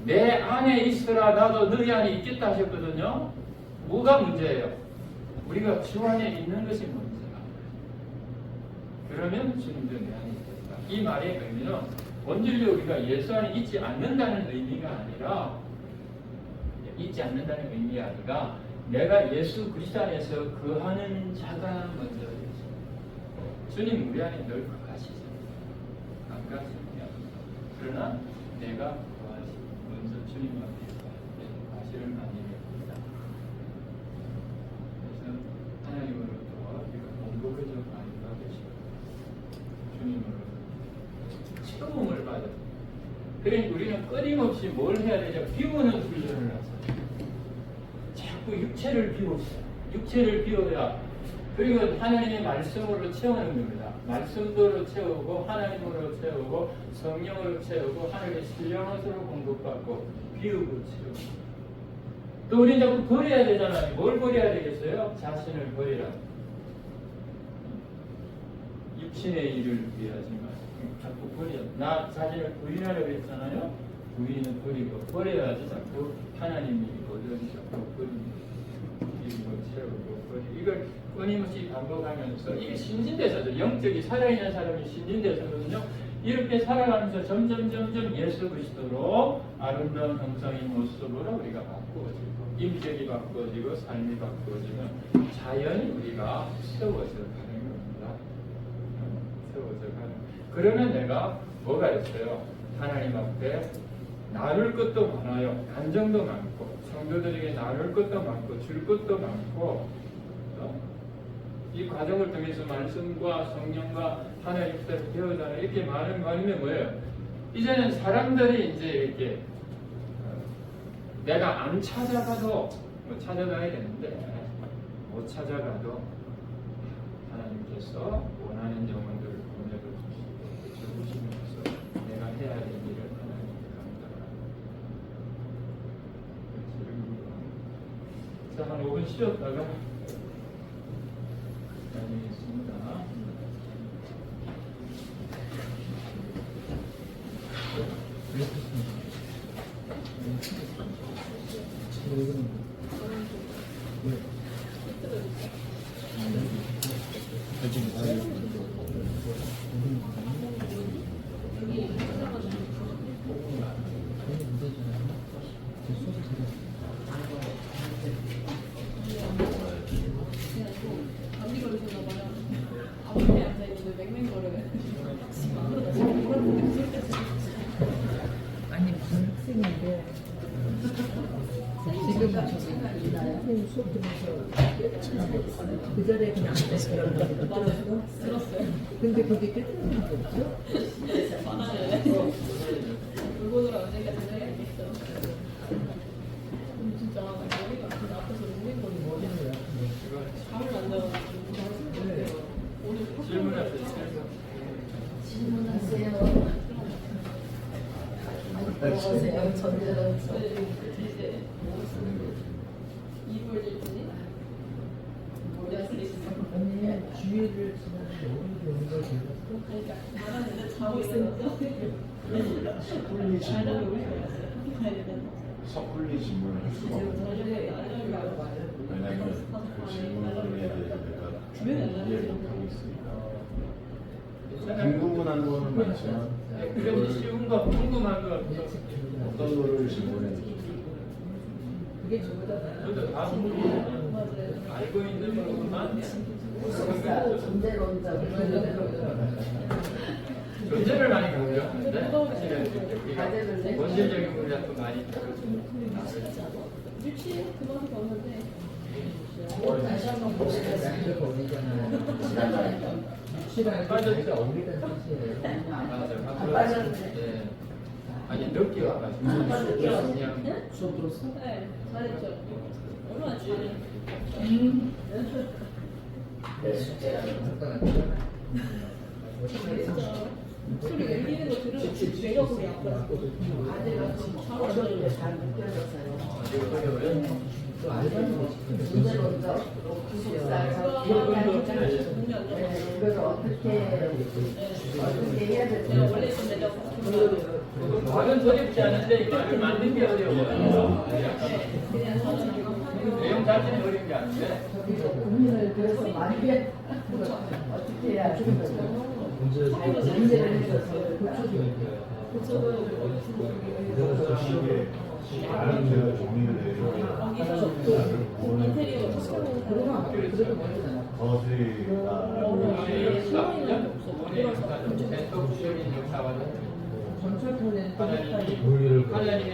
내 안에 있으라 나도 너희 안에 있겠다 하셨거든요. 뭐가 문제예요? 우리가 주 안에 있는 것이 문제다. 그러면 주님도 내 안에 있겠다. 이 말의 의미는 원질로 우리가 예수 안에 있지 않는다는 의미가 아니라 잊지 않는다는 의미가 아니라 내가 예수 그리스도 안에서 거하는 자가 먼저 되죠. 주님 우리 안에 늘 거하시죠. 안 가시냐? 그러나 내가 거하시 먼저 주님 앞에 거하시는 아니겠습니다. 그래서 하나님으로부터 우리가 공급해서 많이 받으시고 주님으로 체험을 받아. 그러니까 우리는 끊임없이 뭘 해야 되냐? 비우는 훈련을 하세요. 자꾸 육체를 비우세요. 육체를 비워야 그리고 하나님의 말씀으로 채우는 겁니다. 말씀으로 채우고 하나님으로 채우고 성령으로 채우고 하나님의 신령으로 공급받고 비우고 채우고 또 우리는 자꾸 버려야 되잖아요. 뭘 버려야 되겠어요? 자신을 버리라. 육신의 일을 위하지만 자꾸 버려. 나 자신을 부인하려고 했잖아요. 부인은 버리고 버려야지 자꾸 하나님이 거절이 자꾸 버립니다. 이거 채우고 버리고 이걸 끊임없이 반복하면서 이게 신진대사죠. 영적이 살아있는 사람이 신진대사거든요. 이렇게 살아가면서 점점 예수 그리스도로 아름다운 형상의 모습으로 우리가 바꾸어지고 인격이 바꾸어지고 삶이 바꾸어지면 자연히 우리가 세워져 가는 겁니다. 세워져 가는. 그러면 내가 뭐가 있어요? 하나님 앞에 나눌 것도 많아요. 감정도 많고 성도들에게 나눌 것도 많고 줄 것도 많고 이 과정을 통해서 말씀과 성령과 하나님 뜻을 배우잖아요. 이렇게 많으면 뭐예요? 이제는 사람들이 이제 이렇게 내가 안 찾아가도 뭐 찾아가야 되는데 못 찾아가도 하나님께서 원하는 영혼들을 보내주시면서 내가 해야 될 일을 하나님께 감당합니다. 자, 한 5분 쉬었다가 다니겠습니다. 아니 무슨 학생인데 지금 선생님 수업 들으면서 그 자리에 그냥 앉아있으라고 들었어요? 근데 거기 깨끗한 거 없어? 많아요. 물건으로 언젠가 제자리 알겠어. 진짜 머리가 그냥 앞에서 롱링거리고 머리는 왜 잠을 안 자가지고 오늘 질문하세요. 질문하세요. 안녕하세요. 전재로 이제 이불 질문이 뭐야 쓰리시 아니 주위를 지나서 어디로 오는 걸 몰랐어? 그러니까 말하는데 자고 있었는데 섣불리 잘 자고 질문, 있어요. 가야 되는 섣불리 질문을 할 수가 없어요. 왜냐하면 그 질문에 대해서 내가 이해를 못하고 있으니까. 궁금한 거는 많지만 그래도 쉬운 거, 궁금한 거 어떤 거를 질문해 그게 저보다 저도 다 알고 있는 것만 존재론자 존재를 많이 강조하는데 사실은 우리가 본질적인 문제도 많이 유치 그만큼 배웠는데 다시 한번 보시겠어요? 남자가 어울리잖아요. 유치라는 게 자기가 어울리다는 뜻이에요. 맞아요. 빠졌네. 예. 아니 늦게 와가지고 그냥 수업 들었어? 네 잘했죠. 얼마나 잘해. 잠깐 진짜 목소리 울리는 거 들으면 내가 거기 아파요. 아내가 어려울 때잘 느껴져서요. 또 알바는 존재론자 기숙사 그래서 어떻게 해야 내가 될지 원래 좀 내려고 말은 소립지 않은데 말을 만든 게 어려워요. 내용 자체는 어려운 게 아닌데 저기서 고민을 그래서 많이 해 어떻게 해야 될지 문제를 해서 고쳐도 나는 제가 정리를 내려 인테리어 시켜놓은 그러나 그래도 모르잖아. 전통적인 역사와 전철통에는 하나님이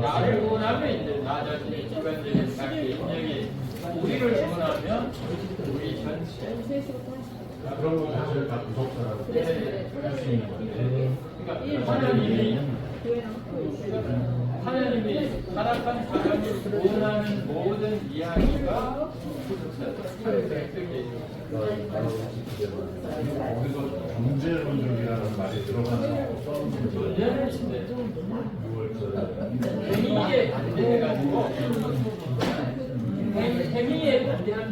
나를 원하면 이제 나 자신이 주관적인 자기 인격이 우리를 원하면 우리 전체 그런 거 사실 다 구속사라고 할 수 있는 건데 그러니까 하나님이 타락한 사람이 원하는 모든 이야기가 거기서 경제론적이라는 말이 들어가서 문제는 있는데 행위에 반대해가지고 행위에 반대하는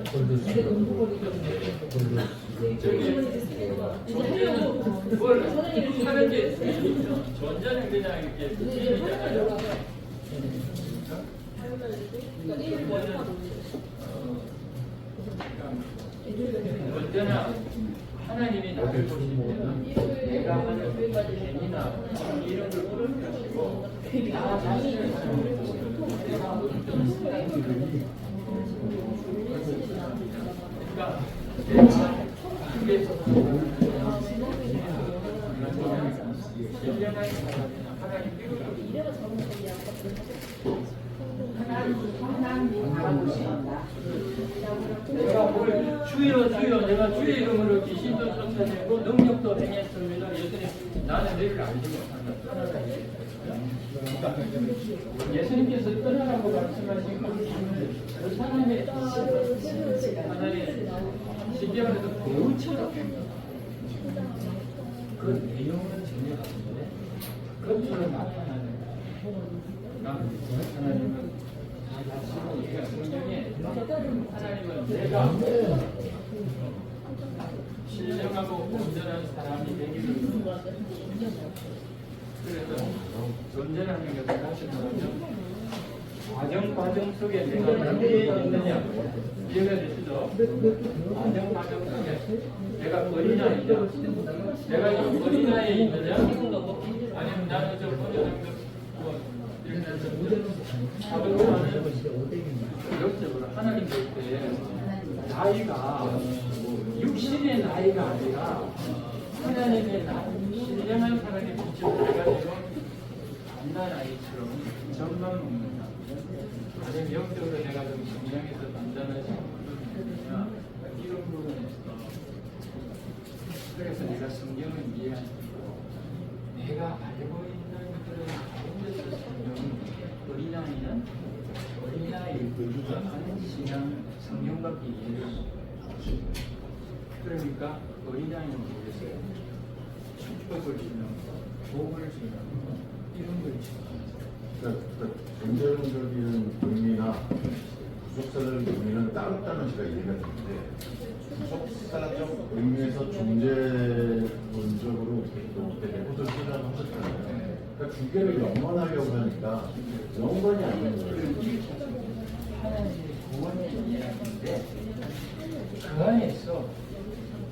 뭘 하는 게 전자는 그냥 이렇게 부인이잖아요. 언제나 하나님이 나를 보시면 내가 하는 행위나 이런 걸 모르시고 나 자신을 내가 어떤 생각이 그러니까 내가 내가 뭘 주여 내가 주의 이름으로 귀신도 쫓아내고 능력도 행했습니다. 예수님 나는 너희를 알지 못한다. 예수님께서 떠나라고 말씀하신 그 사람의 하나님 신경에서 배우처럼 그 내용은 전혀 다른데 그것처럼 나타나는 하나님은 우리가 성경에 하나님은 내가 신령하고 온전한 사람이 되기를 그래서 온전하는 것을 다시 말하면 과정 속에 내가 어디에 있느냐 이해가 되시죠? 과정 속에 내가 어린아이냐 내가 이 어린아이에 있느냐 아니면 나는 좀 어느 정도 역적으로 하나님 볼 때 나이가 육신의 나이가 아니라 하나님의 나이, 신령한 사람의 빛을 내가지고 단단아이처럼 젖만 먹는다. 아니면 영적으로 내가 좀 성장해서 단단하지 않느냐 이런 부분에서 그래서 내가 성경을 이해하고 내가 알고 있는 그런 가운데서 성경 어린아이는 어린아이를 하는 신앙 성경밖에 이해를 못해요. 그러니까 어린아이는 모르겠어요. 축복을 주는 복을 주는 이런 걸 주는 경제론적인 의미나 구속사적 의미는 따로따로 제가 이해가 되는데 구속사적 의미에서 존재론적으로 이렇게 내부를 쓰자고 하셨잖아요. 그러니까 두 개를 연관하려고 하니까 연관이 아닌 거예요. 하나님의 구원의 이야기인데 그 안에서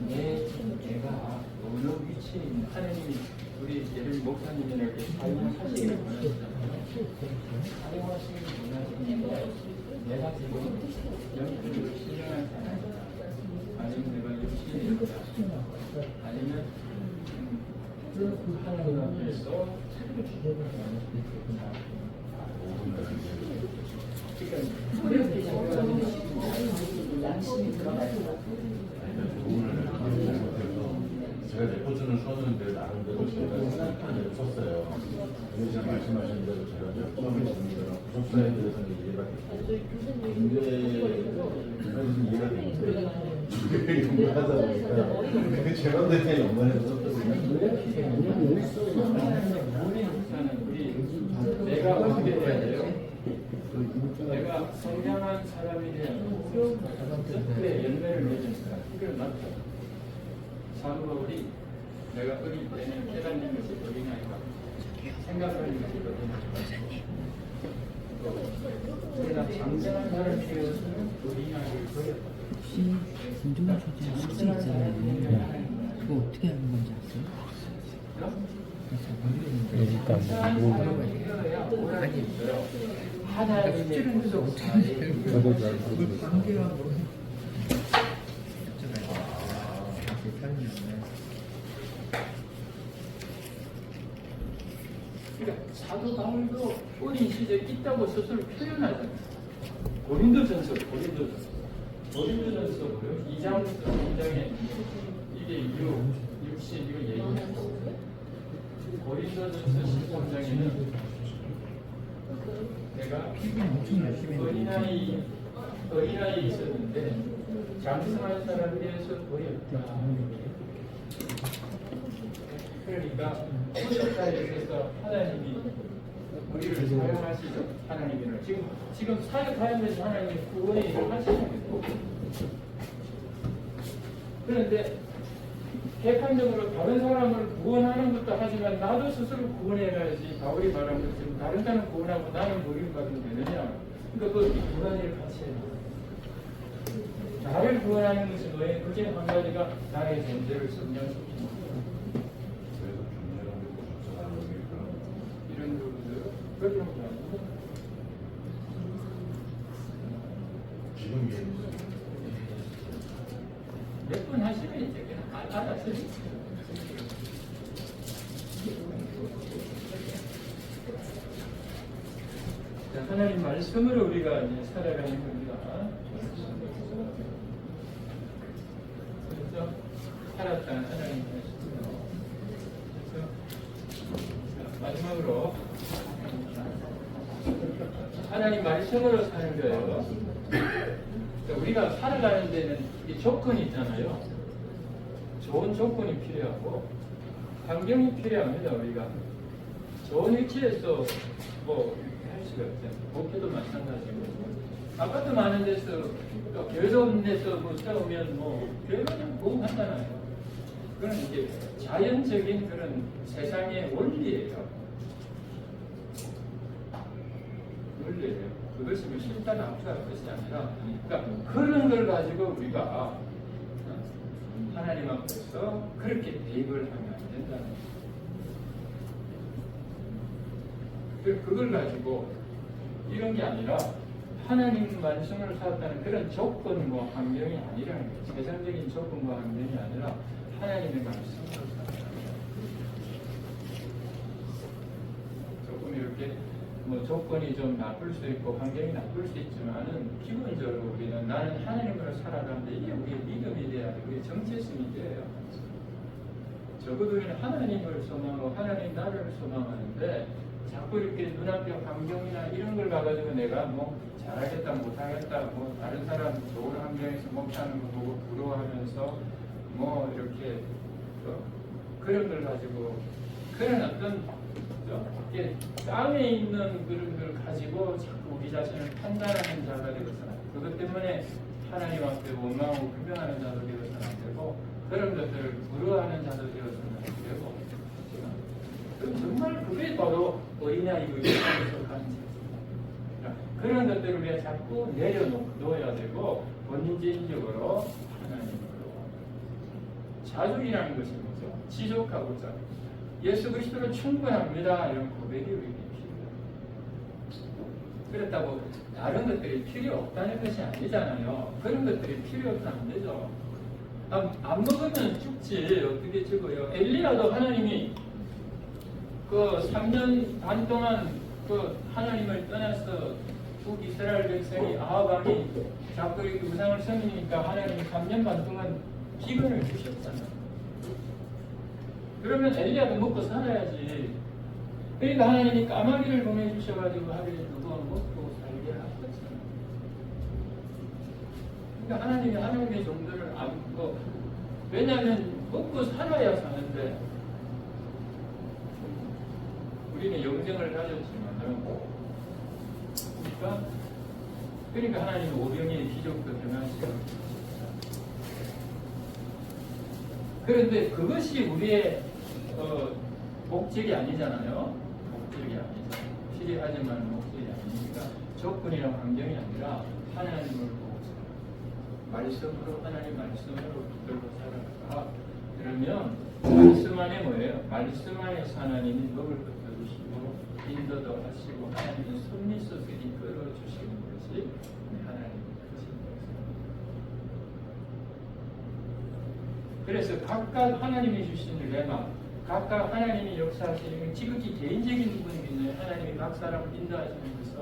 내가 어느 위치에 있는 하나님이 우리 예를 목사님이나 이렇게 사용하시기를 원하시잖아요. 사용하시기를 원하시는데 내가 지금 영적으로 신령한 사람 아니면 내가 육신의 여자 아니면 하나님 앞에서 그렇게 생각하는 양심이 들어가요. 제가 레포트는 썼는데 나름대로 제가 생각한 대로 썼어요. 근데 지금 말씀하신 대로 제가 처음에 질문드린 구속사에 대해서는 이해가 됐고 문제에서는 이해가 됐는데 이게 연관하다 보니까 제 맘대로 연관해서 썼거든요. 내가 어떻게 해야 돼요? 내가 성장한 사람이 돼야 그래 열매를 맺은 사람 이걸 맞죠. 사도 바울이 내가 어릴 때는 깨닫는 것이 어린아이가 생각하는 것이 어린아이가 내가 장성한 사람이 되어서는 어린아이를 보였다. 혹시 김종훈 소장 숙제 있잖아요. 그거 어떻게 하는 건지 아세요? 일단 하나님의 구속사에 관계와 뭐 다시 설명을. 그러니까 사도 바울도 어린 시절에 있다고 스스로 표현하잖아요. 고린도전서 보면 2장부터 3장에 이게 60 이거 얘기해요. 고린도전서 13장에는 내가 엄청 열심히 어린아이 있었는데 장성한 사람에서 버렸다. 그러니까 구속사에 있어서 하나님이 우리를 사용하시죠. 하나님을 지금 사역하면서 하나님이 구원의 일을 하시는 거예요. 그런데 객관적으로 다른 사람을 구원하는 것도 하지만 나도 스스로 구원해야지. 바울이 말한 것처럼 다른 사람 구원하고 나는 버림받으면 되느냐. 그러니까 그 두 가지를 같이 해야 돼요. 나를 구원하는 것은 왜? 그게 한 가지가 나의 존재를 성장시키는 거예요. 그래서 중요한 게 구속사라는 얘기가 이런 부분들 그런 거 아니고 지금 이해했어요. 몇 번 하시면 이제 그냥 알아서 하나님 말씀으로 우리가 이제 살아가는 겁니다. 그래서 살았다는 하나님 말씀으로. 그래서 마지막으로 하나님 말씀으로 사는 거예요. 우리가 살아가는 데는 이 조건이 있잖아요. 좋은 조건이 필요하고 환경이 필요합니다. 우리가 좋은 위치에서 뭐 이렇게 할 수가 없잖아요. 목회도 마찬가지고 아파트 많은 데서 또 교회도 없는 데서 뭐 싸우면 뭐 교회가 좀 보험하잖아요. 그건 이제 자연적인 그런 세상의 원리예요. 원리예요. 그것이 뭐 실탄 압수할 것이 아니라, 그러니까 그런 걸 가지고 우리가 하나님 앞에서 그렇게 대입을 하면 안 된다는 거예요. 그걸 가지고 이런 게 아니라 하나님 말씀을 살았다는 그런 조건과 환경이 아니라는 거예요. 세상적인 조건과 환경이 아니라 하나님의 말씀을 살아요. 조금 이렇게 뭐 조건이 좀 나쁠 수 있고 환경이 나쁠 수 있지만은 기본적으로 우리는 나는 하나님으로 살아가는데 이게 우리의 믿음이 돼야 돼. 우리의 정체성이 돼요. 적어도 우리는 하나님을 소망하고 하나님 나라를 소망하는데 자꾸 이렇게 눈앞에 환경이나 이런 걸 봐가지고 내가 뭐 잘하겠다 못하겠다 뭐 다른 사람 좋은 환경에서 못하는 거 보고 부러워하면서 뭐 이렇게 그런 걸 가지고 그런 어떤 땅에 있는 그런 걸 가지고 자꾸 우리 자신을 판단하는 자가 되어서는 그것 때문에 하나님 앞에 원망하고 불평하는 자도 되어서는 안 되고 그런 것들을 부러워하는 자도 되어서는 안 되고 정말 그게 바로 어린아이고 예수님께서 가는 자입니다. 그런 것들을 우리가 자꾸 내려놓아야 되고 본질적으로 하나님으로 자존이라는 것이 뭐죠? 지속하고자 예수 그리스도로 충분합니다. 이런 고백이 우리에게 필요해요. 그렇다고 다른 것들이 필요 없다는 것이 아니잖아요. 그런 것들이 필요 없으면 안 되죠. 안 먹으면 죽지 어떻게 죽어요? 엘리야도 하나님이 그 3년 반 동안 그 하나님을 떠나서 북이스라엘 백성이 아합 왕이 자꾸 이렇게 우상을 섬기니까 하나님이 3년 반 동안 기근을 주셨잖아요. 그러면 엘리야도 먹고 살아야지. 그러니까 하나님이 까마귀를 보내주셔가지고 하루에 누구 먹고 살게 하셨잖아요. 그러니까 하나님이 하나님의 정도를 안 먹고 왜냐하면 먹고 살아야 사는데 우리는 영생을 가졌지만은 그러니까 하나님이 오병이의 기적도 행하시고 그런데 그것이 우리의 목적이 아니잖아요. 목적이 아니죠. 필요하지만 목적이 아니니까 조건이나 환경이 아니라 하나님을 보고 살아가. 말씀으로 하나님 말씀으로 붙들고 살아가. 그러면 말씀 안에 뭐예요? 말씀 안에서 하나님이 먹을 것도 주시고 인도도 하시고 하나님이 섭리 속에 이끌어 주시는 것이 하나님의 뜻입니다. 그래서 각각 하나님이 주신 레마, 각각 하나님이 역사하시는 지극히 개인적인 부분이 있는 하나님이 각 사람을 인도하시는 것은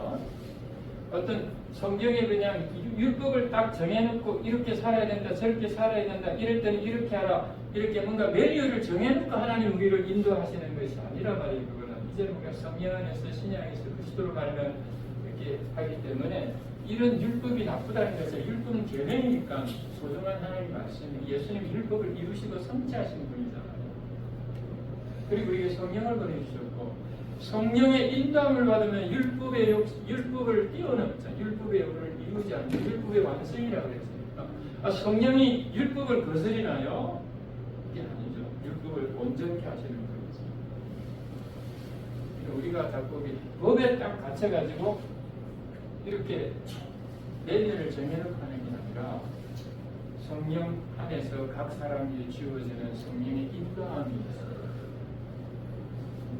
어떤 성경에 그냥 율법을 딱 정해놓고 이렇게 살아야 된다, 저렇게 살아야 된다, 이럴 때는 이렇게 하라, 이렇게 뭔가 매뉴얼을 정해놓고 하나님 우리를 인도하시는 것이 아니라 말이에요. 그거는 이제 우리가 성령 안에서 신약에서 그리스도로 말하면 이렇게 하기 때문에 이런 율법이 나쁘다는 것은 율법은 계명이니까 소중한 하나님 말씀이 예수님이 율법을 이루시고 성취하신 분이잖아요. 그리고 우리에게 성령을 보내주셨고 성령의 인도함을 받으면 율법을 뛰어넘자. 율법의 요구를 이루지 않는 율법의 완성이라고 그랬으니까 성령이 율법을 거스리나요? 이게 아니죠. 율법을 온전케 하시는 거죠. 우리가 자꾸 법에 딱 갇혀가지고 이렇게 내년을 정해놓고 하는 게 아니라 성령 안에서 각 사람이 주어지는 성령의 인도함이 있어요.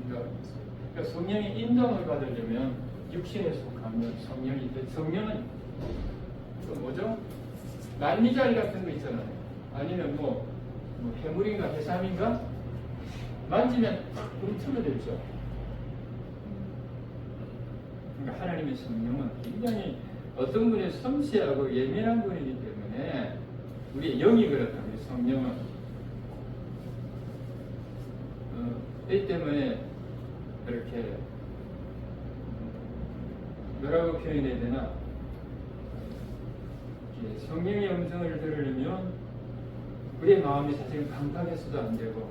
그러니까 성령의 인도함을 받으려면 육신에 속하면 성령이 돼. 성령은 그 뭐죠? 난리자리 같은 거 있잖아요. 아니면 뭐 해물인가 해삼인가 만지면 불이 틀어들죠. 그러니까 하나님의 성령은 굉장히 어떤 분이 섬세하고 예민한 분이기 때문에 우리의 영이 그렇다. 우리 성령은 이 때문에 이렇게 뭐라고 표현해야 되나? 성령의 음성을 들으려면 우리의 마음이 사실 강팍해서도 안 되고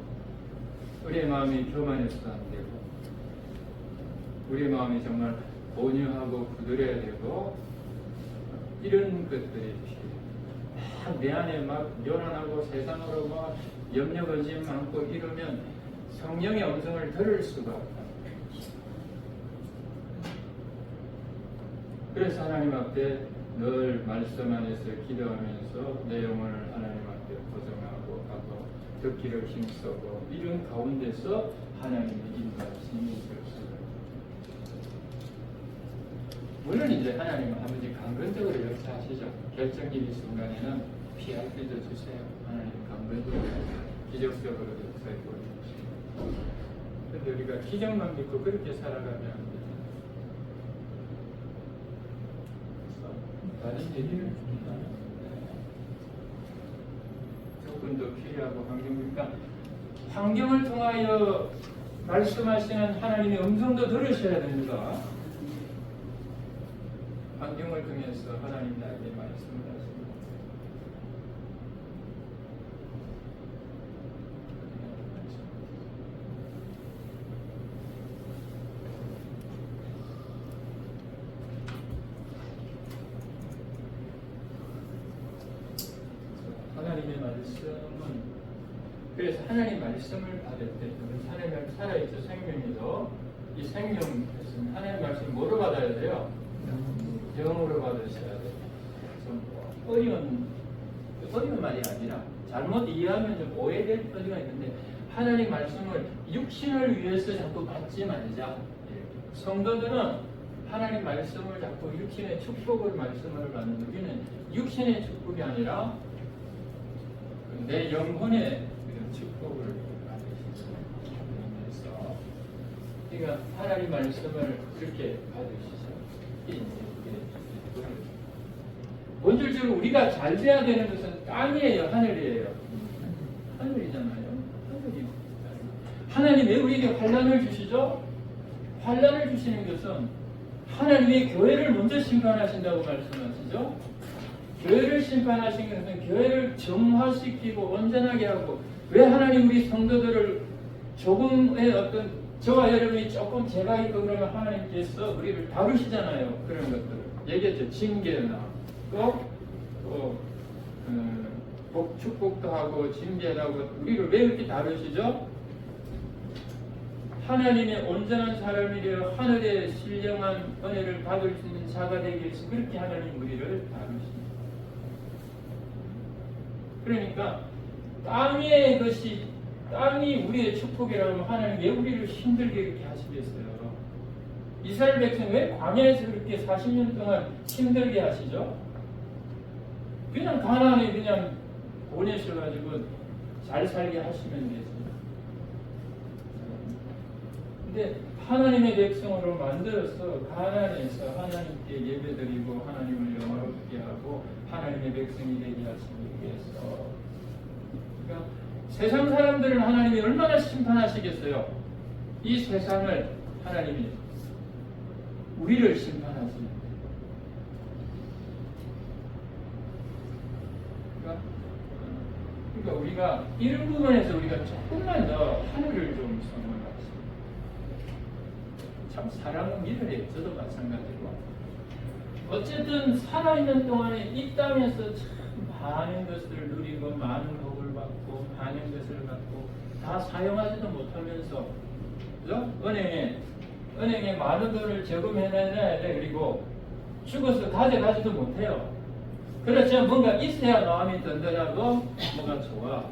우리의 마음이 교만해서도 안 되고 우리의 마음이 정말 온유하고 부드러워야 되고 이런 것들이 막 내 안에 막 요란하고 세상으로 막 염려거짐 많고 이러면 성령의 음성을 들을 수가 없다. 그래서 하나님 앞에 늘 말씀 안에서 기도하면서 내 영혼을 하나님 앞에 고정하고 하고 듣기를 힘쓰고 이런 가운데서 하나님의 인도하심이 있을 수가 있습니다. 물론 이제 하나님은 아버지 강건적으로 역사하시죠. 결정적인 순간에는 피할 때도 주세요. 하나님 강건적으로 기적적으로 역사해 보여주십니다. 그런데 우리가 기적만 믿고 그렇게 살아가면 안 돼요. 다른 얘기를 줍니다. 조건도 필요하고 그러니까 환경을 통하여 말씀하시는 하나님의 음성도 들으셔야 됩니다. 환경을 통해서 하나님 나에게 말씀을 하십니다. 하나님의 말씀은 그래서 하나님 말씀을 받을 때 하나님 살아있죠. 생명이죠. 이 생명 하나님 말씀 뭐로 받아야 돼요? 영으로 받으셔야 돼요. 좀 어려운 말이 아니라 잘못 이해하면 좀 오해될 거리가 있는데 하나님 말씀을 육신을 위해서 자꾸 받지 말자. 성도들은 하나님 말씀을 자꾸 육신의 축복을 말씀을 받는 우리는 육신의 축복이 아니라 내 영혼의 축복을 받으시죠. 그러니까 하나님 말씀을 그렇게 받으시죠. 본질적으로 우리가 잘 돼야 되는 것은 땅이에요, 하늘이에요. 하늘이잖아요. 하나님 왜 우리에게 환난을 주시죠? 환난을 주시는 것은 하나님의 교회를 먼저 심판하신다고 말씀하시죠. 교회를 심판하신 것은 교회를 정화시키고 온전하게 하고 왜 하나님 우리 성도들을 조금의 어떤 저와 여러분이 조금 죄가 있고 그러면 하나님께서 우리를 다루시잖아요. 그런 것들을 얘기했죠. 징계나 또 축복도 하고 징계도 하고 우리를 왜 이렇게 다루시죠? 하나님의 온전한 사람이 되어 하늘의 신령한 은혜를 받을 수 있는 자가 되기 위해서 그렇게 하나님 우리를 다루십니다. 그러니까 땅의 것이 땅이 우리의 축복이라고 하나님 왜 우리를 힘들게 이렇게 하시겠어요? 이스라엘 백성 왜 광야에서 그렇게 40년 동안 힘들게 하시죠? 그냥 가나안에 그냥 보내셔가지고 잘 살게 하시면 되지. 근데 하나님의 백성으로 만들어서 가나안에서 하나님께 예배드리고 하나님을 영화롭게 하고 하나님의 백성이 되게 하시기 위해서. 그러니까 세상 사람들은 하나님이 얼마나 심판하시겠어요? 이 세상을 하나님이 우리를 심판하시는데. 그러니까 우리가 이런 부분에서 우리가 조금만 더 하늘을 좀 선물합시다. 참 사랑은 믿어야 돼요. 저도 마찬가지고. 어쨌든 살아있는 동안에 이 땅에서 참 많은 것을 누리고 많은 복을 받고 많은 것을 갖고 다 사용하지도 못하면서 그죠? 은행에 많은 돈을 저금해놔야 돼. 그리고 죽어서 가져가지도 못해요. 그렇지만 뭔가 있어야 마음이 든든하고 뭐가 좋아.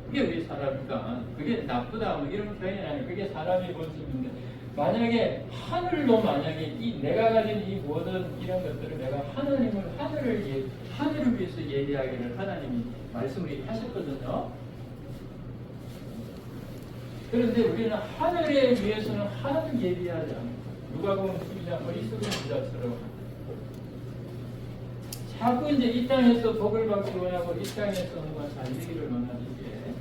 그게 우리 사람이니까 그게 나쁘다 뭐 이런 표현이 아니고 그게 사람이 볼 수 있는데 만약에 하늘로 만약에 이 내가 가진 이 모든 이런 것들을 내가 하늘을 위해서 예비하기를 하나님이 말씀을 하셨거든요. 그런데 우리는 하늘에 위해서는 하나도 예비하지 않고 누가복음 12장 어리석은 부자처럼 자꾸 이제 이 땅에서 복을 받기 원하고 이 땅에서 뭔가 잘 되기를 원하는 게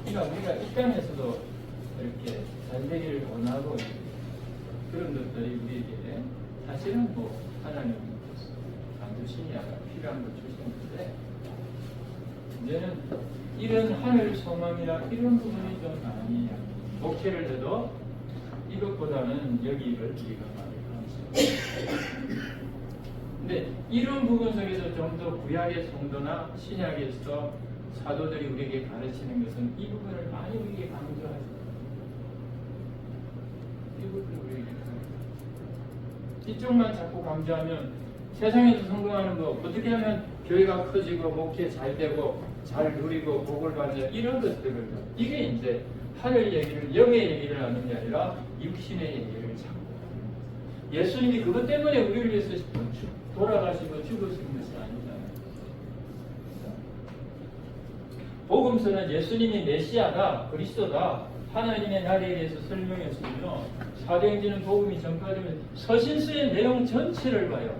그러니까 우리가 이 땅에서도 이렇게 잘 되기를 원하고 그런 것들이 우리에게 사실은 뭐 하나님 반드시 필요한 걸 주시는데 이제는 이런 하늘 소망이나 이런 부분이 좀 많이 목회를 해도 이것보다는 여기를 우리가 많이 관심합니다. 근데 이런 부분 속에서 좀 더 구약의 성도나 신약에서 사도들이 우리에게 가르치는 것은 이 부분을 많이 우리에게 강조하죠. 이 부분을 우리에게 강조하죠. 이쪽만 자꾸 강조하면 세상에서 성공하는 거 어떻게 하면 교회가 커지고 목회 잘 되고 잘 누리고 복을 받는 이런 것들을 이게 이제 하늘 얘기를 영의 얘기를 하는 게 아니라 육신의 얘기를 자꾸 하는 거예요. 예수님이 그것 때문에 우리를 위해서 돌아가시고 죽으신 것이 아니잖아요. 복음서는 예수님이 메시아다, 그리스도다, 하나님의 나라에 대해서 설명했으며 사도행전은 복음이 전파되면 서신서의 내용 전체를 봐요.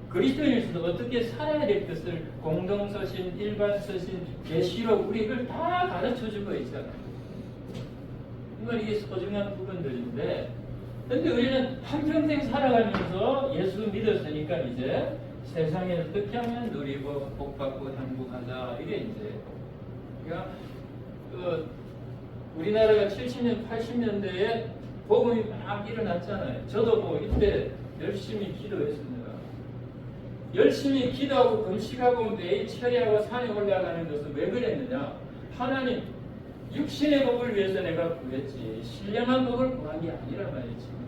그리스도인으로서 어떻게 살아야 될 것을 공동서신, 일반서신, 계시록 우리 이걸 다 가르쳐주고 있잖아요. 이건 이게 소중한 부분들인데 근데 우리는 한평생 살아가면서 예수 믿었으니까 이제 세상에 어떻게 하면 누리고 복받고 행복하자 이게 이제 그러니까 우리나라가 70년, 80년대에 복음이 막 일어났잖아요. 저도 뭐 이때 열심히 기도했습니다. 열심히 기도하고 금식하고 매일 철야하고 산에 올라가는 것은 왜 그랬느냐? 하나님 육신의 복을 위해서 내가 구했지 신령한 복을 구한 게 아니라 말이지.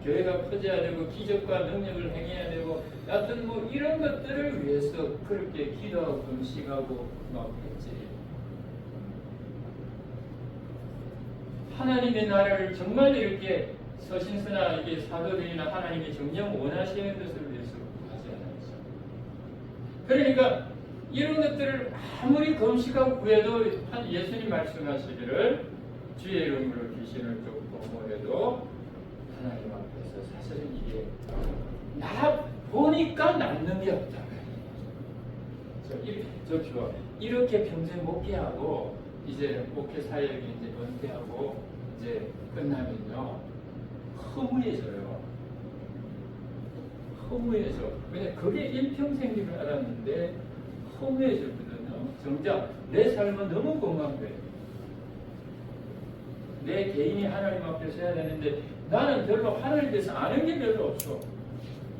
교회가 커져야 되고 기적과 능력을 행해야 되고 여하튼 뭐 이런 것들을 위해서 그렇게 기도하고 금식하고 막 했지. 하나님의 나라를 정말 이렇게 서신서나 이게 사도들이나 하나님이 정녕 원하시는 것을 위해서 하지 않았죠. 그러니까 이런 것들을 아무리 금식하고 구해도 예수님 말씀하시기를 주의 이름으로 귀신을 쫓고 뭐해도 하나님 앞에서 사실은 이게 나 보니까 남는 게 없다. 이렇게 평생 목회하고 이제 목회 사역이 이제 은퇴하고 이제 끝나면요 허무해져요. 허무해져. 왜냐 그게 일평생인 줄 알았는데 허무해졌거든요. 정작 내 삶은 너무 건강해. 내 개인이 하나님 앞에 서야 되는데 나는 별로 하나님에 대해서 아는 게 별로 없어.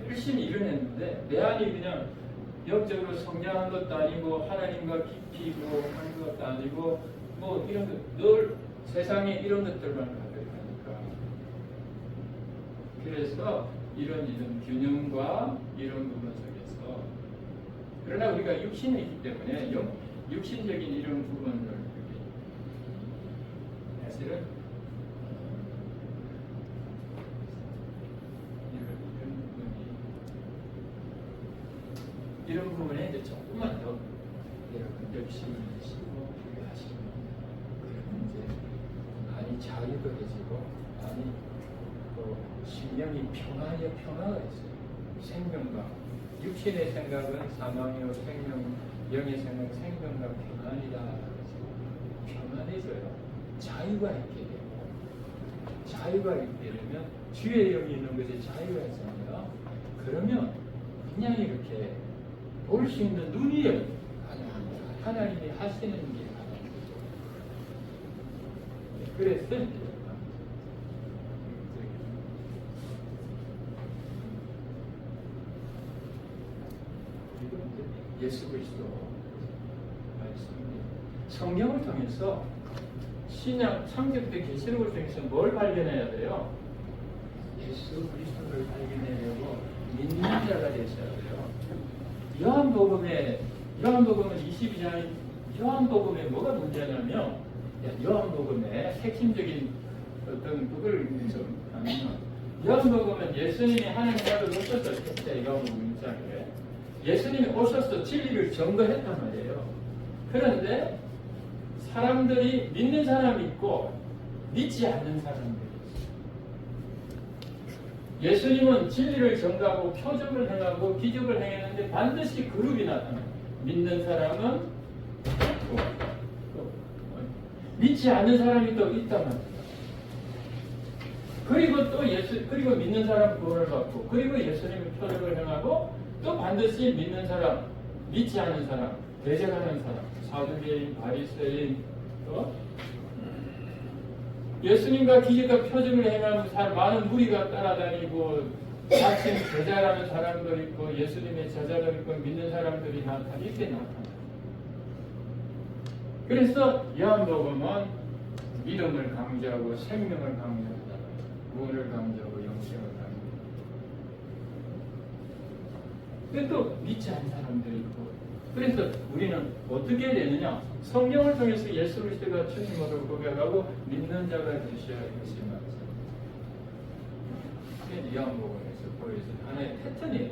열심히 일어냈는데 내 안이 그냥 영적으로 성장한 것도 아니고 하나님과 깊이 한 것도 아니고 뭐 이런 것 늘 세상에 이런 것들만 가득하니까 그래서 이런 균형과 이런 부분 속에서 그러나 우리가 육신이 있기 때문에 육신적인 이런 부분을 이렇게 사실은 이런 부분에 이제 조금만 더 여러분 열심히 하시고 하시면 그러면 이제 많이 자유로워지고 많이 또 심령이 평화가 있어요. 생명과 육신의 생각은 사망이요 영의 생각은 생명과 평안이다. 평안해져요. 자유가 있게 되고 자유가 있게 되면 주의 영이 있는 것이 자유가 있습니다. 그러면 그냥 이렇게 볼 수 있는 눈이 가능합니다. 하나님이 하시는 게 가능합니다. 그래서 예수 그리스도 말씀입니다. 성경을 통해서 신약 창세기 계시록을 통해서 뭘 발견해야 돼요? 예수 그리스도를 발견하려고 믿는 자가 되셔야 돼요. 요한복음은 22장 요한복음에 뭐가 문제냐면 요한복음의 핵심적인 어떤 그걸 좀 하면 요한복음은 예수님이 하나님 나라를 오셔서 했어요. 요한복음 1장에 예수님이 오셔서 진리를 증거했단 말이에요. 그런데 사람들이 믿는 사람이 있고 믿지 않는 사람들이 있어요. 예수님은 진리를 증거하고 표적을 행하고 기적을 행했는데 반드시 그룹이 나타나요. 믿는 사람은 있고 또 믿지 않는 사람이 또 있단 말이에요. 그리고 믿는 사람 구원을 받고 그리고 예수님의 표적을 행하고 또 반드시 믿는 사람, 믿지 않는 사람, 대적하는 사람, 사두개인, 바리새인, 또 예수님과 기적과 표적을 행하는 사람, 많은 무리가 따라다니고 마침 제자라는 사람도 있고 예수님의 제자도 있고 믿는 사람들이 이렇게 나타나요. 그래서 요한복음은 믿음을 강조하고 생명을 강조한다. 구원을 강조하고 영생을 강조한다. 근데 또 믿지 않는 사람들이 있고 그래서 우리는 어떻게 되느냐? 성경을 통해서 예수 그리스도가 주님으로 고백하고 믿는 자가 되셔야 하겠지 말이죠. 이게 요한복음에서 보여준 하나의 패턴이에요.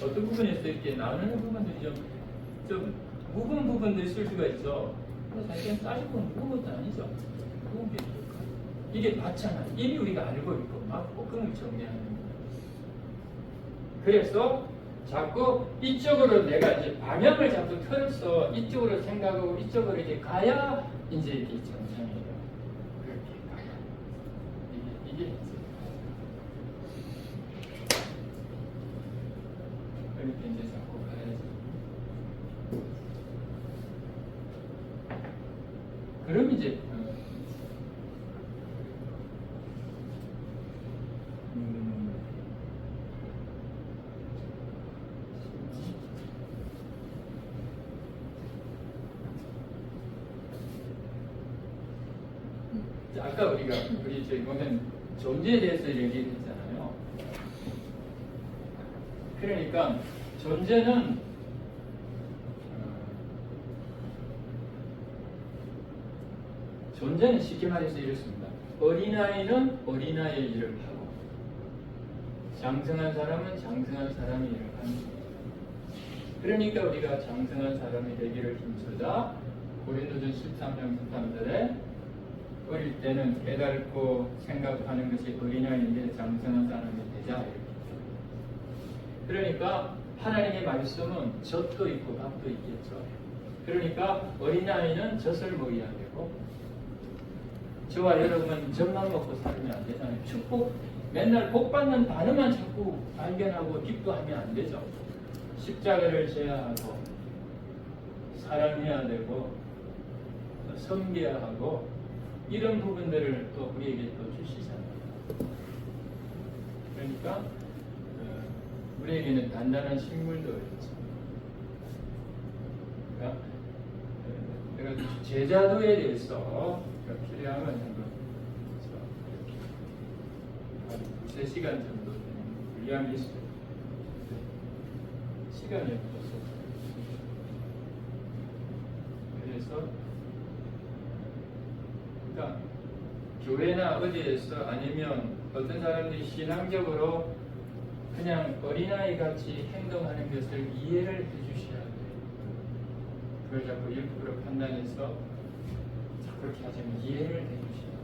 어떤 부분에서 이렇게 나누는 부분들이 좀 묵은 부분도 있을 수가 있어. 사실은 따지고 묵은 것도 아니죠. 묵은 게 이게 맞잖아. 이미 우리가 알고 있고 맞고 그걸 정리하는 거예요. 그래서 자꾸 이쪽으로 내가 이제 방향을 자꾸 틀어서 이쪽으로 생각하고 이쪽으로 이제 가야 이제 이게 정상이에요. 그렇게 가야 이게 이제 이렇게 이제 자꾸 가야지. 그럼 이제 아까 우리 저희 보면 존재에 대해서 얘기를 했잖아요. 그러니까 존재는 쉽게 말해서 이렇습니다. 어린아이는 어린아이의 일을 하고 장성한 사람은 장성한 사람의 일을 합니다. 그러니까 우리가 장성한 사람이 되기를 힘쓰자 고린도전 13장 13절에 어릴 때는 깨닫고 생각하는 것이 어린아이인데 장성한 사람이 되자 이렇게. 그러니까 하나님의 말씀은 젖도 있고 밥도 있겠죠. 그러니까 어린아이는 젖을 먹여야 되고 저와 여러분은 젖만 먹고 살면 안 되잖아요. 축복 맨날 복 받는 단어만 자꾸 발견하고 기뻐하면 안 되죠. 십자가를 져야 하고 사랑해야 되고 섬겨야 하고 이런 부분들을 또 우리에게 또 주시잖아요. 그러니까 우리에게는 단단한 식물도 있죠. 그러니까 내가 제자도에 대해서 필요한 건 3시간 정도 되는 분량이 있어요. 시간이 없어서. 그래서 그러니까 교회나 어디에서 아니면 어떤 사람들이 신앙적으로 그냥 어린아이 같이 행동하는 것을 이해를 해주셔야 돼요. 그걸 자꾸 일부러 판단해서 그렇게 하자면 이해를 해주셔야 돼요.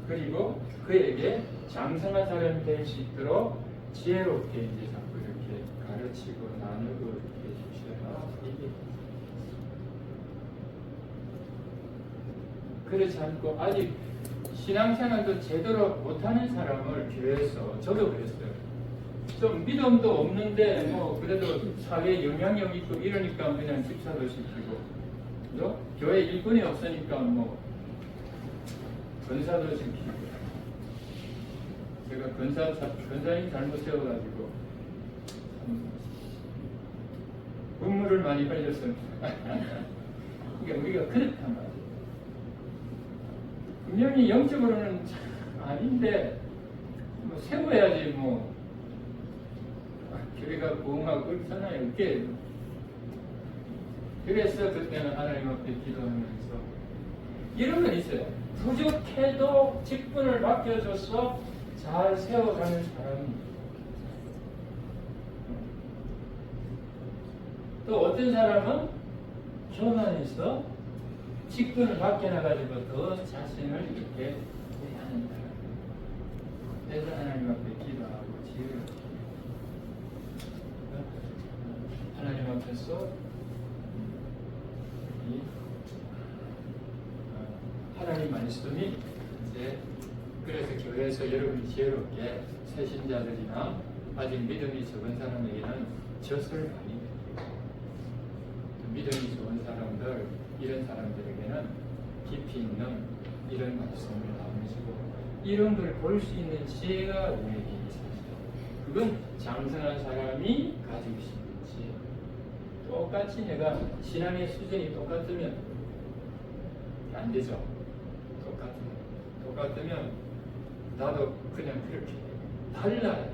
그리고 그에게 장성한 사람이 될 수 있도록 지혜롭게 이제 자꾸 이렇게 가르치고 나누고 이렇게 해주셔야 이게 그렇지 않고 아직 신앙생활도 제대로 못하는 사람을 교회에서 저도 그랬어요. 좀 믿음도 없는데 뭐 그래도 사회에 영향력 있고 이러니까 그냥 집사도 시키고 또 교회 일꾼이 없으니까 뭐 권사도 시키고 제가 권사님 잘못 세워가지고 국물을 많이 흘렸습니다. 그러니까 우리가 그렇단 말이에요. 분명히 영적으로는 아닌데 뭐 세워야지 뭐 교회가 부흥하고 그렇잖아요. 그게 그래서 그때는 하나님 앞에 기도하면서 이런 건 있어요. 부족해도 직분을 맡겨줘서 잘 세워가는 사람이 또 어떤 사람은 교만해서 직분을 맡겨놔가지고 더 자신을 이렇게 하는 사람. 그래서 하나님 앞에 기도하고 지혜를 하나님 앞에서 이 하나님 말씀이 이제 그래서 교회에서 여러분이 지혜롭게 새신자들이나 아직 믿음이 적은 사람에게는 젖을 많이 드리고 믿음이 좋은 사람들 이런 사람들에게는 깊이 있는 이런 말씀을 나누시고 이런 걸 볼 수 있는 지혜가 우리에게 있어요. 그건 장성한 사람이 가지고 있는 지혜. 똑같이 내가 신앙의 수준이 똑같으면 안 되죠. 똑같으면 나도 그냥 그렇게 달라요.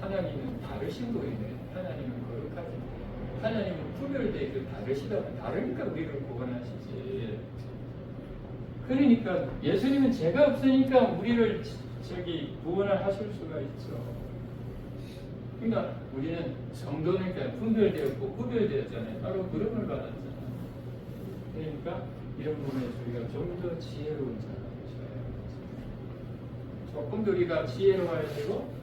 하나님은 다르신 분이네. 하나님은 거룩하지. 하나님은 구별되게 다르시다면 다르니까 우리를 구원하시지. 그러니까 예수님은 죄가 없으니까 우리를 구원을 하실 수가 있죠. 그러니까 우리는 성도니까 분별되었고 구별되었잖아요. 바로 그름을 받았잖아요. 그러니까 이런 부분에서 우리가 좀 더 지혜로운 사람이셔야 합니다. 조금 더 우리가 지혜로워야 되고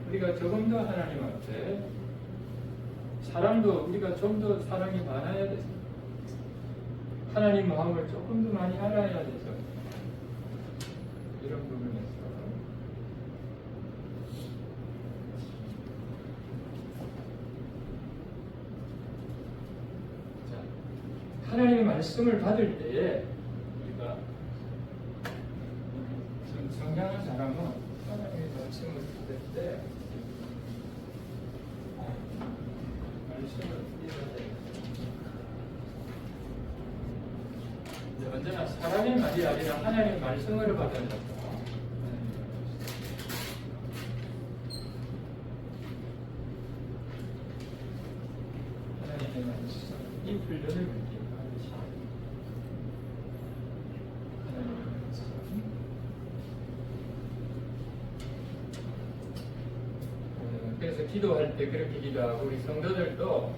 우리가 조금 더 하나님 앞에 사랑도 우리가 좀 더 사랑이 많아야 되죠. 하나님 마음을 조금 더 많이 알아야 되죠. 이런 부분에서 자, 하나님의 말씀을 받을 때에 우리가 좀 성장한 사람은 하나님의 말씀을 받을 때 말씀을 읽어야 돼요. 언제나 사람의 말이 아니라 하나님의 말씀을 받아야 된다. 하나님의 말씀, 이 훈련을 우리에게 받으시오. 하나님의 말씀. 그래서 기도할 때 그렇게 기도하고 우리 성도들도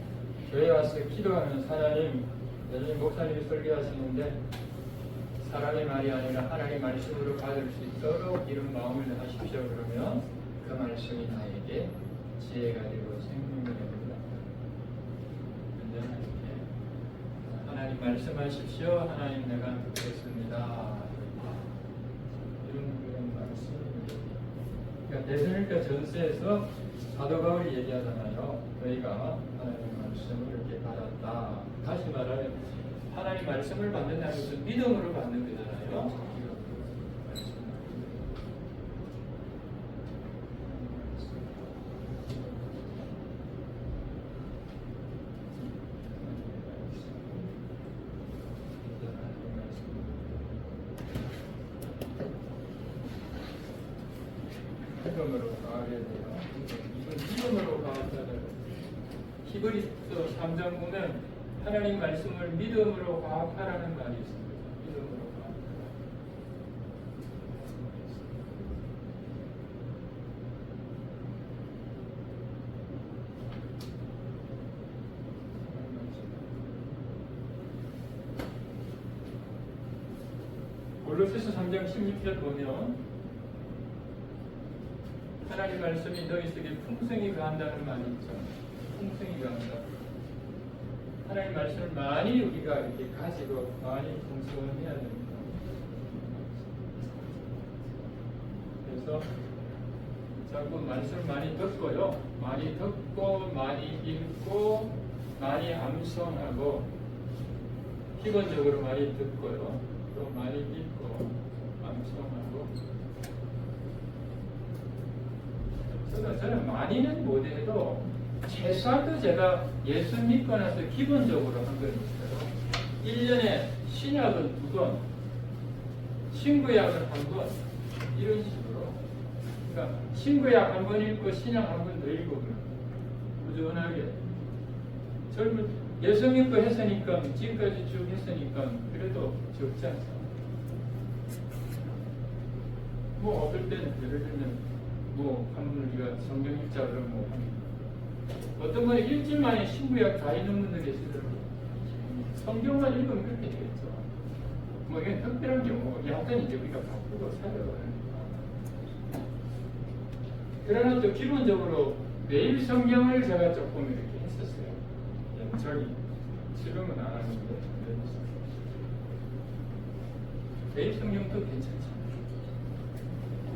교회 와서 기도하면 하나님 목사님이 설교하시는데 사람의 말이 아니라 하나님의 말씀으로 받을 수 있도록 이런 마음을 하십시오. 그러면 그 말씀이 나에게 지혜가 되고 생명이 됩니다. 하나님 말씀하십시오. 하나님 내가 듣겠습니다. 이런 말씀입니다. 그러니까 대선일가 전서에서 사도 바울이 얘기하잖아요. 너희가 하나님의 말씀을 이렇게 받았다. 다시 말하면 하나님 말씀을 받는다는 것은 믿음으로 받는 거잖아요. 믿음으로 가야 돼요. 이건 믿음으로 가야 돼요. 히브리서 3장 보면 하나님 말씀을 믿음으로 과학하라는 말이 있습니다. 믿음으로 과학하라. 골로새서 3장 16절 보면 하나님 말씀이 너희 속에 풍성히 거한다는 말이 있죠. 풍성히 거한다. 하나님 말씀을 많이 우리가 이렇게 가지고 많이 공부를 해야 됩니다. 그래서 자꾸 말씀을 많이 듣고요. 많이 듣고 많이 읽고 많이 암송하고 기본적으로 많이 듣고요. 또 많이 읽고 암송하고 저는 많이는 못해도 최소한도 제가 예수 믿고 나서 기본적으로 한 건 있어요. 1년에 신약은 2번, 신구약은 1번, 이런 식으로. 그러니까 신구약 1번 읽고 신약 1번 더 읽고 꾸준하게. 젊은 예수 믿고 했으니까 지금까지 쭉 했으니까 그래도 적지 않습니다. 뭐 어떨 때는 예를 들면 한번 우리가 성경 읽자 그러면 어떤 분은 일주일 만에 신구약 다 읽는 분들이 계시더라고요. 성경만 읽으면 그렇게 되겠죠. 이게 특별한 경우, 약간 이제 우리가 바꾸고 살아요. 그러나 또 기본적으로 매일 성경을 제가 조금 이렇게 했었어요. 저기 지금은 안 하는데 매일 성경도 괜찮잖아요.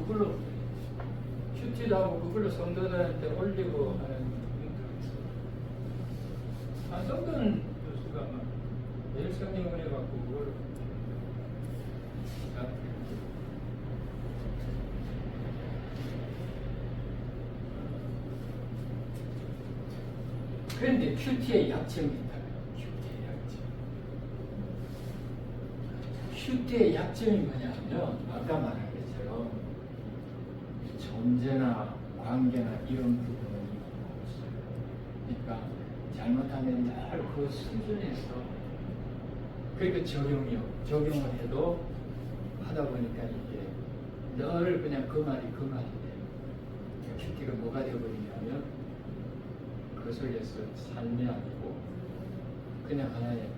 그걸로 큐티도 하고 그걸로 성도들한테 올리고 하는 분도 있어요. 한성도는 교수가 막 매일 성경을 해갖고 그걸 그런데 큐티의 약점이 있다면 큐티의 약점이 뭐냐면 아까 말한 것처럼 존재나 관계나 이런 부분은 없어요. 그러니까 잘못하면 늘 그 수준에서 그러니까 적용을 해도 하다 보니까 이게 늘 그냥 그 말이 돼요. 큐티가 뭐가 되어버리냐면 그 속에서 삶이 아니고 그냥 하나의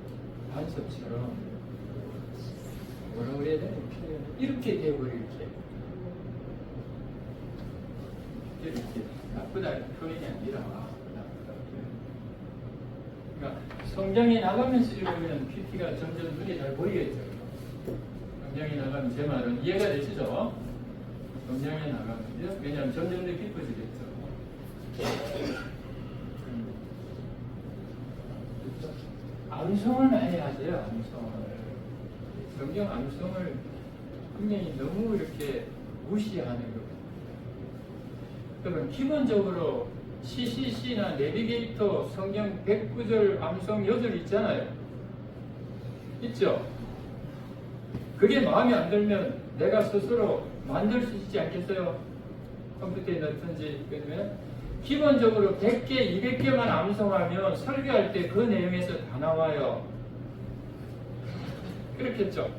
관습처럼 뭐라 그래야 되나 이렇게 되어버릴 게 이렇게 나쁘다는 표현이 아니라 그러니까 성경에 나가면서 읽으면 큐티가 점점 눈에 잘 보이겠죠. 성경에 나가면 제 말은 이해가 되시죠? 성경에 나가면 왜냐하면 점점 더 깊어지겠죠. 암송을 많이 하세요. 암송을 성경 암송을 분명히 너무 이렇게 무시하는 거. 그러면 기본적으로 CCC나 내비게이터 성경 109절 암송 8절 있잖아요. 있죠? 그게 마음에 안 들면 내가 스스로 만들 수 있지 않겠어요? 컴퓨터에 넣든지. 그러면 기본적으로 100개, 200개만 암송하면 설교할 때 그 내용에서 다 나와요. 그렇겠죠?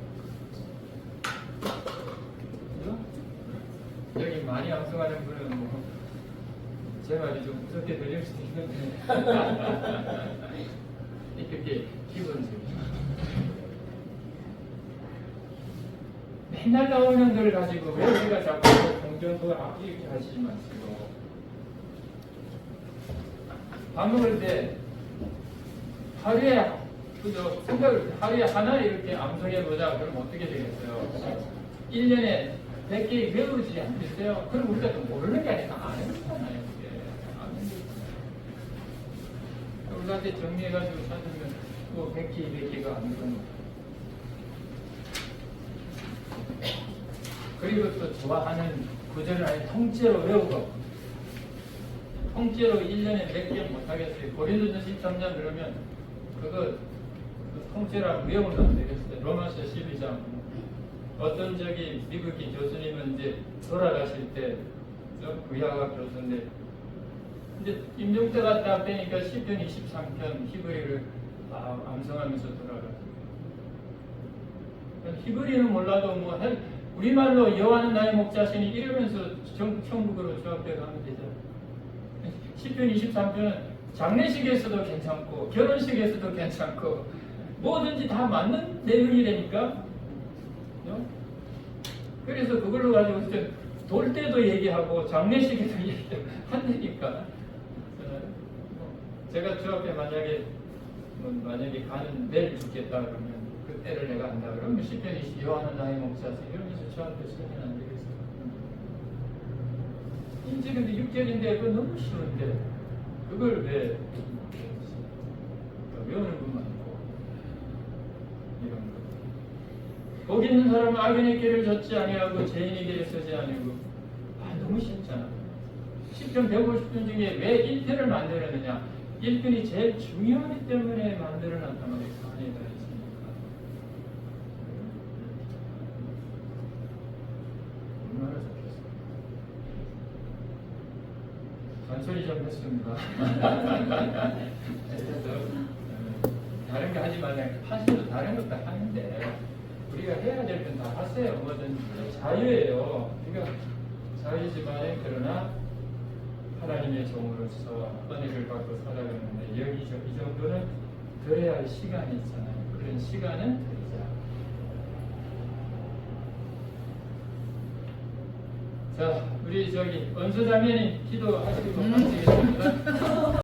여기 많이 암송하는 분은 제 말이 좀 무섭게 들릴 수도 있는데 그게 기본적이에요. 맨날 나오는 걸 가지고 왜 우리가 자꾸 공정을 이렇게 하시지 마시고 밥 먹을 때 하루에 하루에 하나 이렇게 암송해 보자. 그럼 어떻게 되겠어요? 1년에 100개 외우지 않겠어요? 그럼 우리가 또 모르는 게 아니라 아는 거잖아요. 우리한테 정리해가지고 찾으면 또 100개, 200개가 아는 겁니다. 그리고 또 좋아하는 구절을 아예 통째로 외우고 통째로 1년에 몇 개 못하겠어요. 고린도전서 13장 그러면 그거 통째로 외우면 안 되겠어요. 로마서 12장 어떤 저기 미국인 교수님은 이제 돌아가실 때 의학 교수인데 근데 임종태가 딱 되니까 시편 23편 히브리를 암송하면서 돌아가요. 히브리는 몰라도 뭐 우리말로 여호와는 나의 목자시니 이러면서 천국으로 주합돼 가면 되잖아요. 시편 23편은 장례식에서도 괜찮고 결혼식에서도 괜찮고 뭐든지 다 맞는 내용이라니까. 그래서 그걸로 가지고 돌 때도 얘기하고 장례식에도 한다니까. 제가 주 앞에 만약에 가는 내일 죽겠다 그러면 그때를 내가 안다 그러면 시편이 여호와는 나의 목자시 이러면서 주 앞에 서면 안 되겠어. 이제 근데 6절인데 그거 너무 쉬운데 그걸 왜 외우는 분 많고 이런 거. 복 있는 사람은 악인의 길을 걷지 아니하고 죄인의 길에 서지 아니고 너무 쉽잖아. 10편 150편 중에 왜 1편을 만들었느냐? 1편이 제일 중요하기 때문에 만들어놨단 말이에요. 안에다 있으니까. 얼마나 좋겠어. 잔소리 좀 했습니다. 다른 거 하지 말라. 하셔도 다른 것도 하는데 우리가 해야 될 건 다 하세요. 뭐든지 자유예요. 그러니까 자유지만 그러나 하나님의 종으로서 은혜를 받고 살아가는데 여기 이 정도는 드려야 할 시간이 있잖아요. 그런 시간은 드리자. 자, 우리 저기 은수자매님 기도하시고 마치겠습니다.